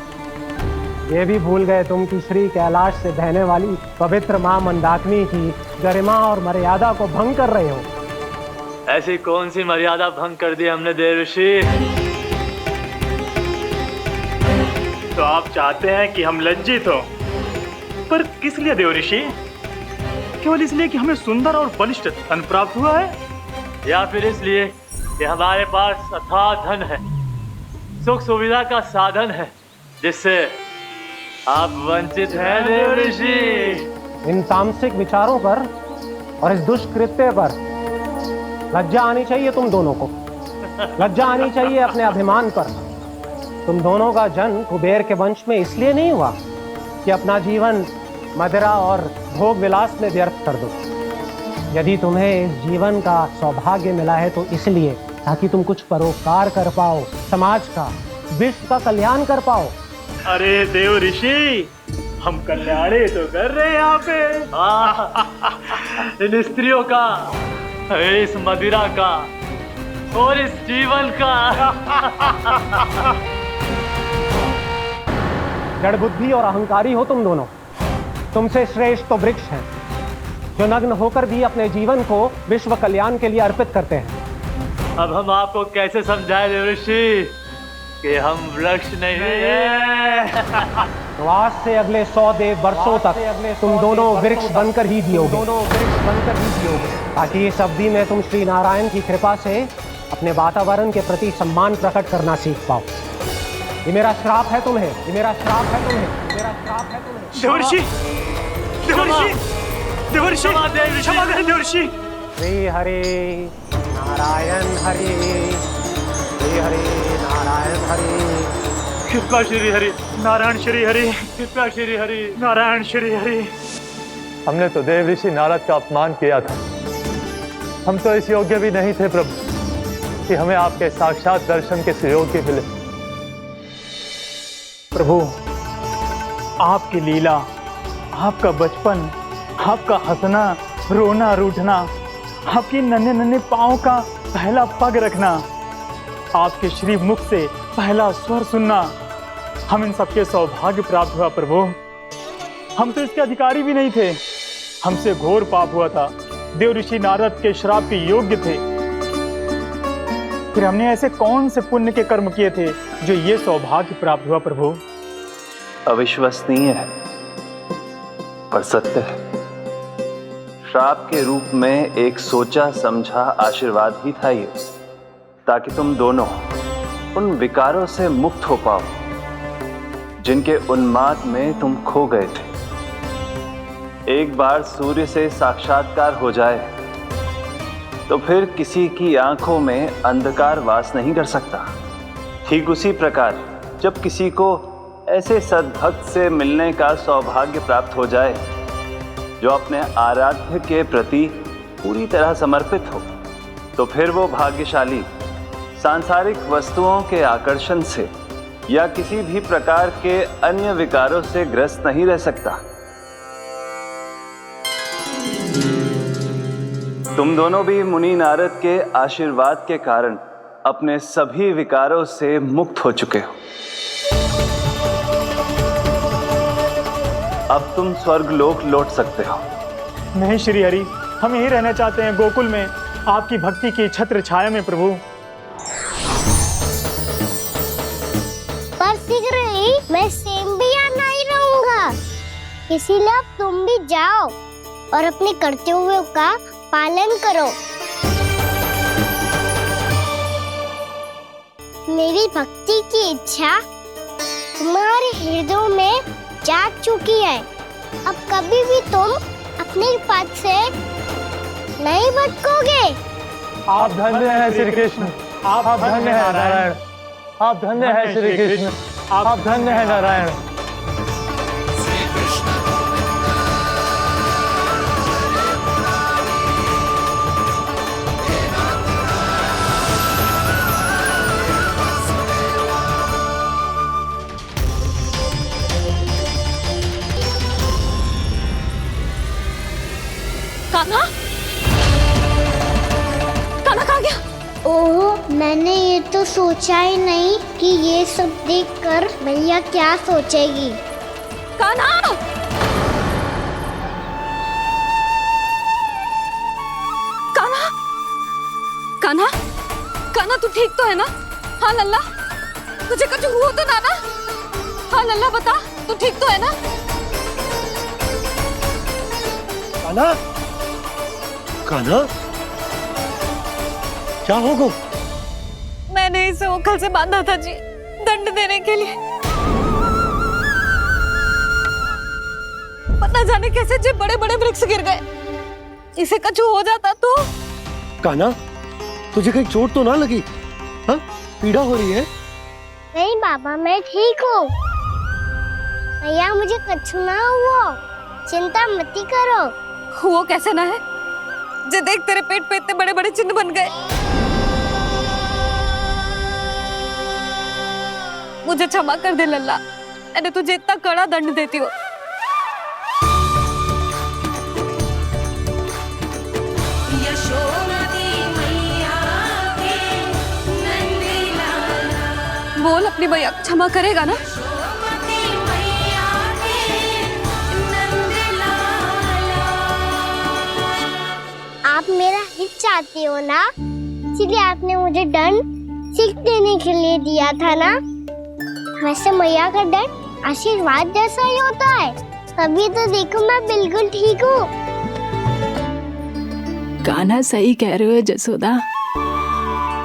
ये भी भूल गए तुम कि श्री कैलाश से बहने वाली पवित्र मां मंदाकिनी की गरिमा और मर्यादा को भंग कर रहे हो। ऐसी कौन सी मर्यादा भंग कर दी हमने देवर्षि? तो आप चाहते हैं कि हम लज्जित हो, पर किस लिए देवर्षि? केवल इसलिए कि हमें सुंदर और बलिष्ठ धन प्राप्त हुआ है, या फिर इसलिए कि हमारे पास अथाह धन है, सुख सुविधा का साधन है, जिससे आप वंचित हैं देवर्षि? इन तामसिक विचारों पर और इस दुष्कृत्य पर लज्जा आनी चाहिए तुम दोनों को। लज्जा आनी चाहिए अपने अभिमान पर। तुम दोनों का जन्म कुबेर के वंश में इसलिए नहीं हुआ कि अपना जीवन मदिरा और भोग विलास में व्यर्थ कर दो। यदि तुम्हें इस जीवन का सौभाग्य मिला है तो इसलिए ताकि तुम कुछ परोपकार कर पाओ, समाज का, विश्व का कल्याण कर पाओ। अरे देव ऋषि, हम कल्याणी तो कर रहे हैं यहाँ पे। इन स्त्रियों का, इस मदिरा का और इस जीवन का। जड़ बुद्धि और अहंकारी हो तुम दोनों। तुमसे श्रेष्ठ तो वृक्ष हैं, जो नग्न होकर भी अपने जीवन को विश्व कल्याण के लिए अर्पित करते हैं। अब हम आपको कैसे समझाएं देवर्षि कि हम वृक्ष नहीं हैं। तो आज से अगले 100 देव वर्षों तक तुम दोनों वृक्ष बनकर ही जियोगे, ताकि इस अवधि में तुम श्री नारायण की कृपा से अपने वातावरण के प्रति सम्मान प्रकट करना सीख पाओ। ये मेरा श्राप है तुम्हें, ये मेरा श्राप है तुम्हें, मेरा श्राप है तुम्हें। देवर्षि, देवर्षि, देवर्षि, क्षमा करें देवर्षि। श्री हरि नारायण हरि, श्री हरि नारायण हरि, कृपा श्री हरि नारायण श्री हरि, कृपा श्री हरि नारायण श्री हरि। हमने तो देव ऋषि नारद का अपमान किया था। हम तो इस योग्य भी नहीं थे प्रभु कि हमें आपके साक्षात दर्शन के सुयोग्य मिले। प्रभु, आपकी लीला, आपका बचपन, आपका हंसना, रोना, रूठना, आपकी नन्हे नन्हे पाँव का पहला पग रखना, आपके श्री मुख से पहला स्वर सुनना, हम इन सबके सौभाग्य प्राप्त हुआ प्रभु। हम तो इसके अधिकारी भी नहीं थे। हमसे घोर पाप हुआ था, देव ऋषि नारद के श्राप के योग्य थे। फिर हमने ऐसे कौन से पुण्य के कर्म किए थे जो ये सौभाग्य प्राप्त हुआ प्रभु? अविश्वसनीय है पर सत्य है। श्राप के रूप में एक सोचा समझा आशीर्वाद ही था ये, ताकि तुम दोनों उन विकारों से मुक्त हो पाओ जिनके उन्माद में तुम खो गए थे। एक बार सूर्य से साक्षात्कार हो जाए तो फिर किसी की आंखों में अंधकार वास नहीं कर सकता। ठीक उसी प्रकार जब किसी को ऐसे सद्भक्त से मिलने का सौभाग्य प्राप्त हो जाए जो अपने आराध्य के प्रति पूरी तरह समर्पित हो, तो फिर वो भाग्यशाली सांसारिक वस्तुओं के आकर्षण से या किसी भी प्रकार के अन्य विकारों से ग्रस्त नहीं रह सकता। तुम दोनों भी मुनि नारद के आशीर्वाद के कारण अपने सभी विकारों से मुक्त हो चुके हो। अब तुम स्वर्गलोक लौट सकते हो। नहीं श्री हरि, हम यहीं रहना चाहते हैं, गोकुल में, आपकी भक्ति की छत्र छाया में प्रभु। पर शीघ्र ही मैं सेम्बिया नहीं रहूंगा, इसीलिए अब तुम भी जाओ और अपने कर्तव्यों का पालन करो। मेरी भक्ति की इच्छा तुम्हारे हृदयों में जाग चुकी है। अब कभी भी तुम अपने पद से नहीं भटकोगे। आप धन्य हैं श्री कृष्ण, आप धन्य हैं नारायण, आप धन्य हैं श्री कृष्ण, आप धन्य हैं नारायण। कान्हा, कान्हा कहाँ गया? ओह, मैंने ये तो सोचा ही नहीं कि ये सब देखकर मैया क्या सोचेगी। कान्हा! कान्हा! कान्हा! कान्हा, तू ठीक तो है ना? हाँ लल्ला, तुझे कुछ हुआ तो ना? हाँ लल्ला, बता, तू ठीक तो है ना? कान्हा, कान्हा, क्या हो गो? मैंने इसे ओखल से बांधा था जी, दंड देने के लिए। पता जाने कैसे जे बड़े बड़े वृक्ष गिर गए। इसे कुछ हो जाता तो? कान्हा, तुझे कहीं चोट तो ना लगी? हाँ, पीड़ा हो रही है? नहीं बाबा, मैं ठीक हूँ। भैया, मुझे कुछ ना हुआ, चिंता मत करो। वो कैसे ना है? जे देख, तेरे पेट पे इतने बड़े बड़े चिन्ह बन गए। मुझे क्षमा कर दे लल्ला, मैंने तुझे इतना कड़ा दंड देती हो। बोल, अपनी भैया क्षमा करेगा ना? आप मेरा हित चाहते हो ना, इसलिए आपने मुझे दंड सीख देने के लिए दिया था ना। वैसे मैया का दंड आशीर्वाद जैसा ही होता है, तभी तो देखो मैं बिल्कुल ठीक हूँ। कान्हा सही कह रहे हो जसोदा।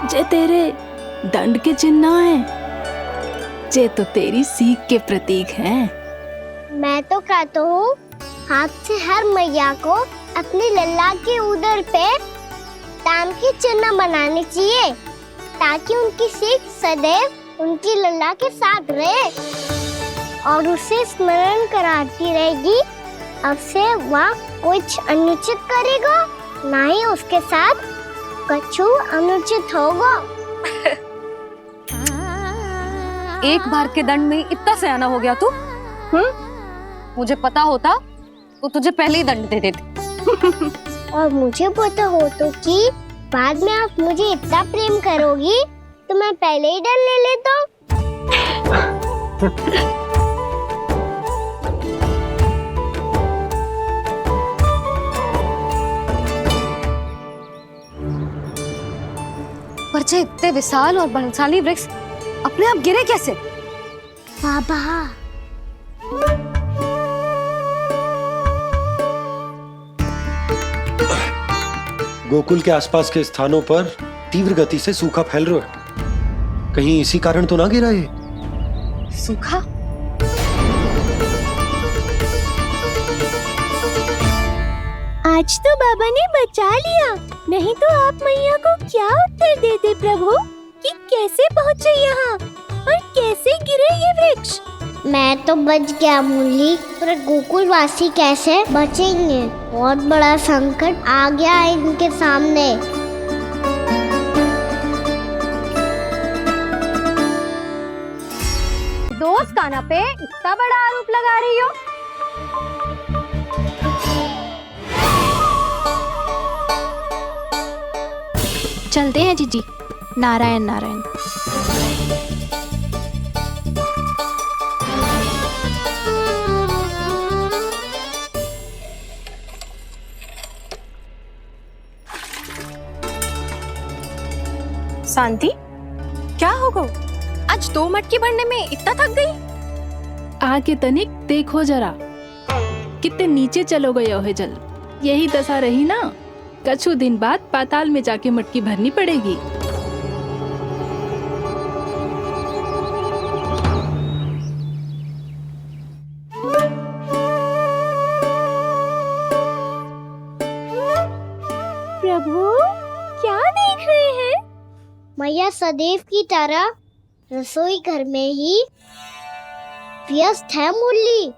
जे तेरे दंड के चिन्ह है, जे तो तेरी सीख के प्रतीक हैं। मैं तो कहता हूँ हाथ से हर मैया को अपनी लल्ला के उदर पे ताम के चिन्ह बनाने चाहिए, ताकि उनकी सीख सदैव उनकी लल्ला के साथ रहे और उसे स्मरण कराती रहेगी। अब से वह कुछ अनुचित करेगा, ना ही उसके साथ कछु अनुचित होगा। एक बार के दंड में इतना सयाना हो गया तू? मुझे पता होता तो तुझे पहले ही दंड दे देती। और मुझे पता हो तो कि बाद में आप मुझे इतना प्रेम करोगी तो मैं पहले ही डर ले लेता हूँ। पर जे इतने विशाल और बलशाली वृक्ष अपने आप गिरे कैसे? बाबा, गोकुल के आसपास के स्थानों पर तीव्र गति से सूखा फैल रहा है। कहीं इसी कारण तो ना गिरा ये? सूखा? आज तो बाबा ने बचा लिया, नहीं तो आप मैया को क्या उत्तर देते प्रभु कि कैसे पहुँचे यहाँ और कैसे गिरे ये वृक्ष? मैं तो बच गया मुरली, पर गोकुल वासी कैसे बचेंगे? बहुत बड़ा संकट आ गया है इनके सामने। दोस्त कान्हा पे इतना बड़ा आरोप लगा रही हो? चलते हैं जीजी। नारायण नारायण। शांति, क्या हो गो? आज 2 मटकी भरने में इतना थक गई? आके तनिक देखो जरा, कितने नीचे चलो गए हो जल। यही दशा रही ना, कछु दिन बाद पाताल में जाके मटकी भरनी पड़ेगी। प्रभु, क्या देख रहे हैं? मैया सदैव की तरह रसोई घर में ही व्यस्त है मुरली।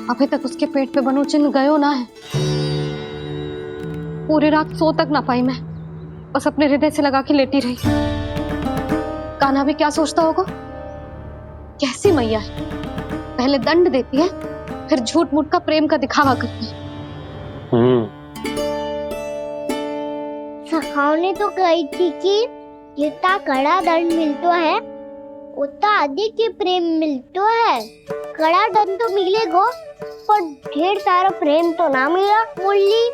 अभी तक उसके पेट पे बनो चिन्ह गयो ना है। पूरी रात सो तक ना पाई मैं, बस अपने हृदय से लगा के लेटी रही। कान्हा भी क्या सोचता होगा? कैसी मैया है, पहले दंड देती है, फिर झूठ मूठ का प्रेम का दिखावा करती है। सखाओ ने तो कही थी कि जितना कड़ा दंड मिलता है उतना अधिक ही प्रेम मिलता है। कड़ा दंड तो मिलेगा पर ढेर सारा प्रेम तो ना मिला मुरली।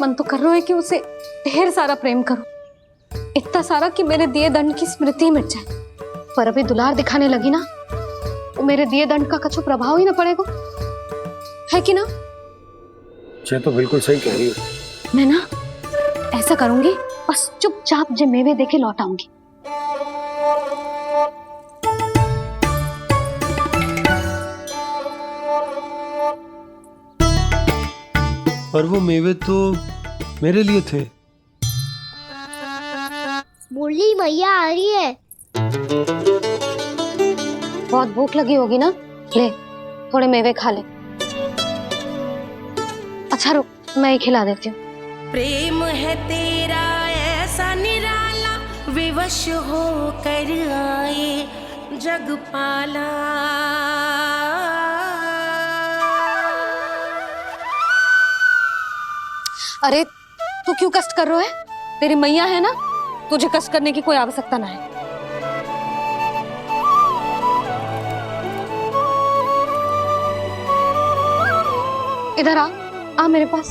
मन तो कर रहा है कि उसे ढेर सारा प्रेम करूं, इतना सारा कि मेरे दिए दंड की स्मृति मिट जाए। पर अभी दुलार दिखाने लगी ना, तो मेरे दिए दंड का कछु प्रभाव ही ना पड़ेगा, है कि ना? ये तो बिल्कुल सही कह रही हो। मैं ना ऐसा करूंगी, बस चुपचाप जे मेवे देके लौट आऊंगी। पर वो मेवे तो मेरे लिए थे। मुरली, मैया आ रही है। बहुत भूख लगी होगी ना, ले थोड़े मेवे खा ले। अच्छा रुक, मैं ही खिला देती हूँ। प्रेम है तेरा ऐसा निराला, विवश हो कर आए जग पाला। अरे तू क्यों कष्ट कर रहा है? तेरी मैया है ना, तुझे कष्ट करने की कोई आवश्यकता ना है। इधर आ मेरे पास।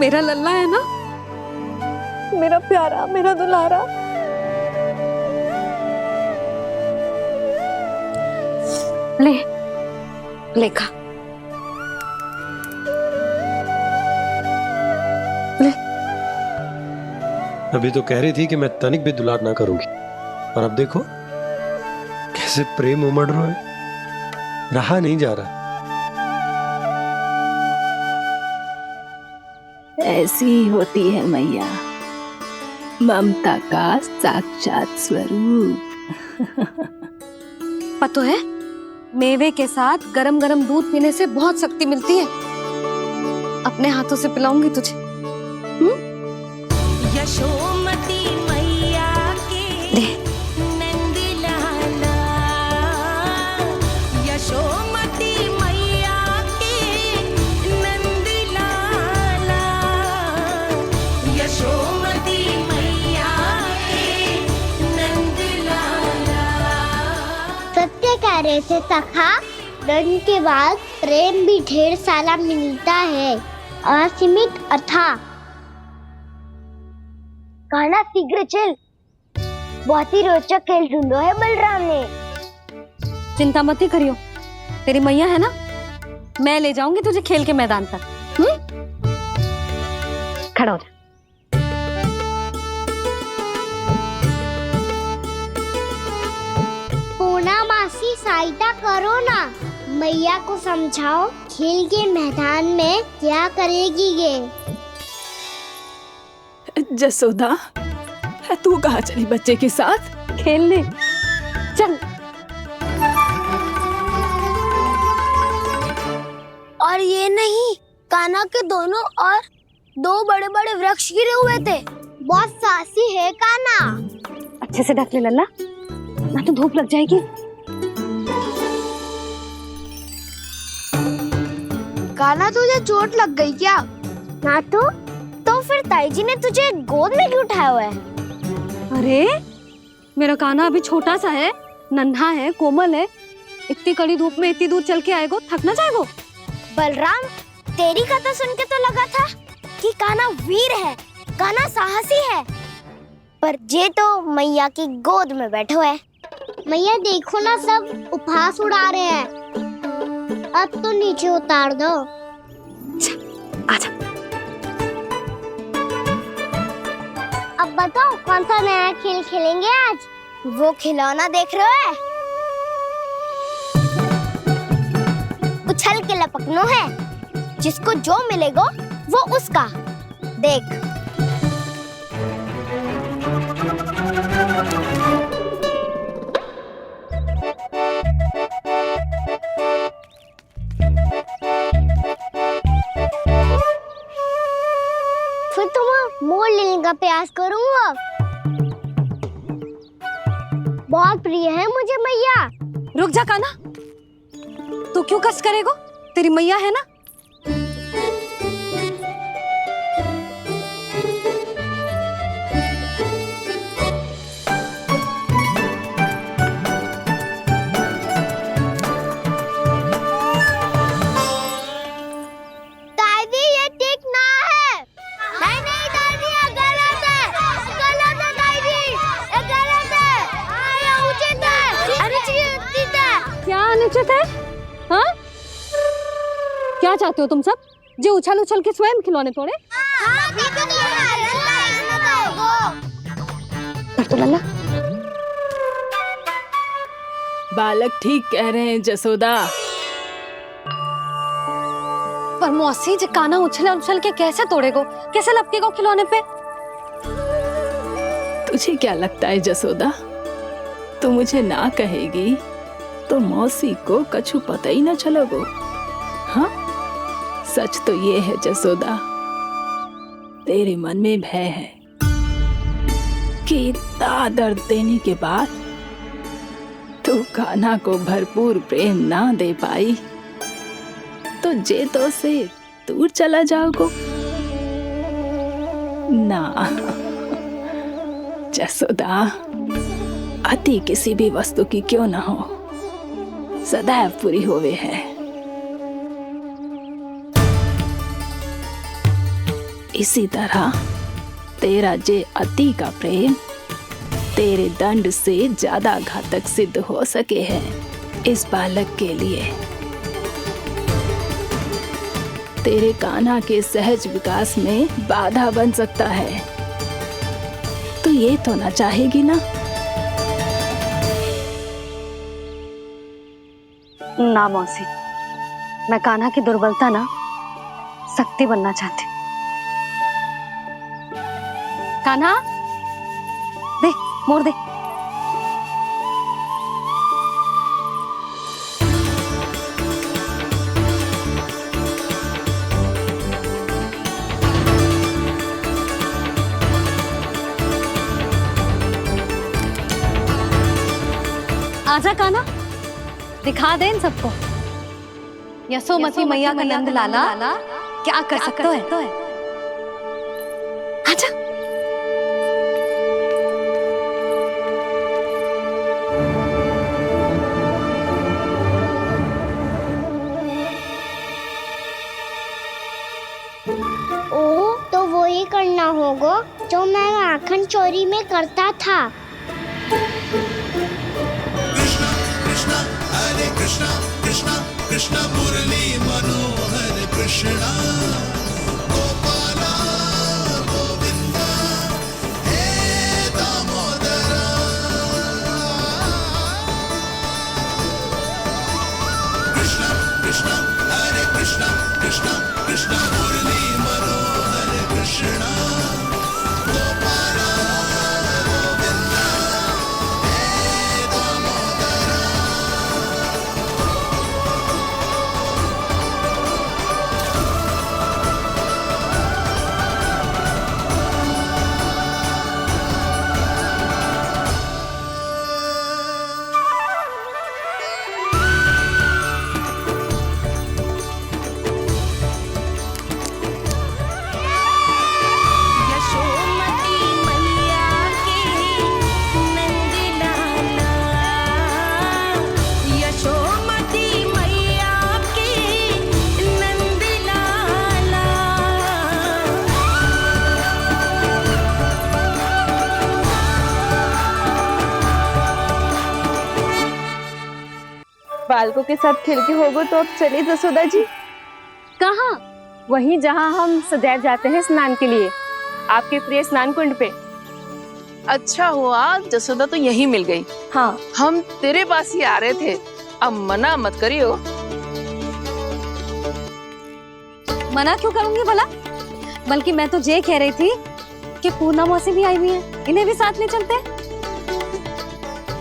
मेरा लल्ला है ना, मेरा प्यारा, मेरा दुलारा। ले लेखा ले। अभी तो कह रही थी कि मैं तनिक भी दुलार ना करूंगी, और अब देखो कैसे प्रेम उमड़ रहा है, रहा नहीं जा रहा। ऐसी ही होती है मैया, ममता का साक्षात स्वरूप। पता है, मेवे के साथ गरम गरम दूध पीने से बहुत शक्ति मिलती है। अपने हाथों से पिलाऊंगी तुझे। यशोमती मैया के नंद लाला, यशोमती मैया के नंद लाला, यशोमती मैया के नंद लाला। सत्य कह रहे थे सखा, धन के बाद प्रेम भी ढेर सारा मिलता है, असीमित अथाह। कहना शीघ्र चल, बहुत ही रोचक खेल ढूंढो है बलराम ने। चिंता मत ही करियो, तेरी मैया है ना, मैं ले जाऊंगी तुझे खेल के मैदान पर। खड़ा हो जा। पूना मासी सहायता करो ना, मैया को समझाओ खेल के मैदान में क्या करेगी ये। जसोदा, तू कहाँ चली बच्चे के साथ? खेलने चल। और ये नहीं, कान्हा के दोनों और दो बड़े बड़े वृक्ष गिरे हुए थे। बहुत साहसी है कान्हा। अच्छे से ढक ले लल्ला, ना तो धूप लग जाएगी। कान्हा तुझे चोट लग गई क्या? ना तो फिर ताई जी ने तुझे गोद में क्यों उठाया हुआ है? अरे मेरा कान्हा अभी छोटा सा है, नन्हा है, कोमल है। इतनी कड़ी धूप में इतनी दूर चल के आएगो, थक ना जाएगो। बलराम, तेरी कथा सुन के तो लगा था कि कान्हा वीर है, कान्हा साहसी है, पर जे तो मैया की गोद में बैठे हुए। मैया देखो ना, सब उपहास उड़ा रहे हैं। अब तो नीचे उतार दो। आजा। अब बताओ कौन सा नया खेल खेलेंगे आज? वो खिलौना देख रहे हो? उछल के लपकनो है, जिसको जो मिलेगा वो उसका। देख। फिर तुम मोड़ लेने का प्रयास करूंगा। बहुत प्रिय है मुझे मैया। रुक जा कान्हा, तू क्यों कष्ट करेगो? तेरी मैया है ना। दादी ये ठीक ना है। नहीं नहीं दादी, ये गलत है, गलत है दादी, ये गलत है, ये उचित है, अनुचित है। क्या अनुचित है? हाँ? क्या चाहते हो तुम सब? जो उछल उछल के स्वयं खिलौने तोड़े? तो लल्ला, बालक ठीक कह रहे हैं जसोदा। पर मौसी जी, कान्हा उछल उछल के कैसे तोड़ेगो, कैसे लपकेगो खिलौने पे? तुझे क्या लगता है जसोदा, तू मुझे ना कहेगी तो मौसी को कछु पता ही न चलोगो। हाँ, सच तो ये है जसोदा, तेरे मन में भय है कि इतना दर्द देने के बाद तू कान्हा को भरपूर प्रेम ना दे पाई तो जेतो से दूर चला जाओगो ना। जसोदा, अति किसी भी वस्तु की क्यों ना हो, सदैव पूरी होवे है। इसी तरह तेरा जे अति का प्रेम तेरे दंड से ज्यादा घातक सिद्ध हो सके हैं इस बालक के लिए। तेरे कान्हा के सहज विकास में बाधा बन सकता है। तो ये तो ना चाहेगी ना? ना मौसी, मैं कान्हा की दुर्बलता ना शक्ति बनना चाहती। कान्हा दे, मोड़ दे। आजा कान्हा, दिखा दे इन सबको यशोमती मैया का नंद लाला क्या कर सकता है। आजा। ओ तो वो ही करना होगा जो मैं माखन चोरी में करता था। कृष्णा कृष्णा कृष्णा मुरली मनोहर कृष्णा गोपाला गोविंदा हे दामोदरा। कृष्णा कृष्णा हरे कृष्णा कृष्णा कृष्णा मुरली मनोहर कृष्णा गोपाला गोविंदा हे दामोदरा। बालकों के साथ खेल के होगो तो अब चलिए जसोदा जी। कहाँ? वहीं जहाँ हम सदैव जाते हैं स्नान के लिए, आपके प्रिय स्नान कुंड पे। अच्छा हुआ जसोदा तो यही मिल गई। हाँ, हम तेरे पास ही आ रहे थे, अब मना मत करियो। मना क्यों करूंगी भला? बल्कि मैं तो ये कह रही थी कि पूर्णा मौसी भी आई हुई है, इन्हें भी साथ ले चलते हैं।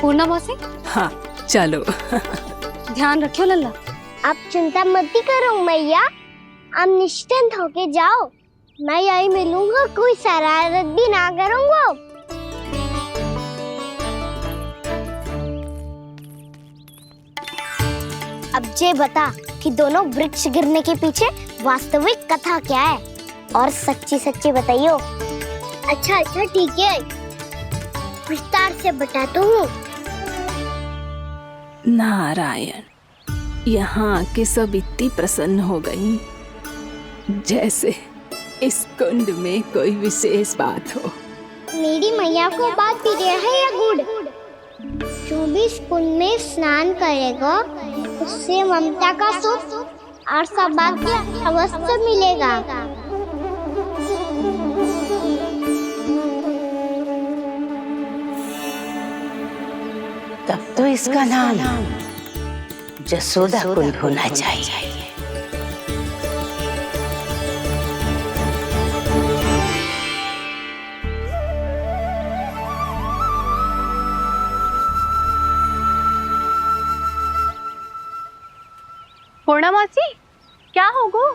पूर्णा मौसी? हाँ चलो। ध्यान रखियो लल्ला। आप चिंता मत करो मैया, आप निश्चिंत होके जाओ, मैं यही मिलूंगा, कोई शरारत भी ना करूंगा। अब ये बता कि दोनों वृक्ष गिरने के पीछे वास्तविक कथा क्या है, और सच्ची सच्ची बताइयो। अच्छा अच्छा ठीक है, विस्तार से बताता हूँ। नारायण, यहाँ के सब इतनी प्रसन्न हो गई जैसे इस कुंड में कोई विशेष बात हो। मेरी मैया को बात प्रिय है या गुड़? जो भी इस कुंड में स्नान करेगा उससे ममता का सुख और सौभाग्य अवश्य मिलेगा। तब तो इसका नाम जसोदा कुंड होना चाहिए। पूर्णा मौसी, क्या होगो?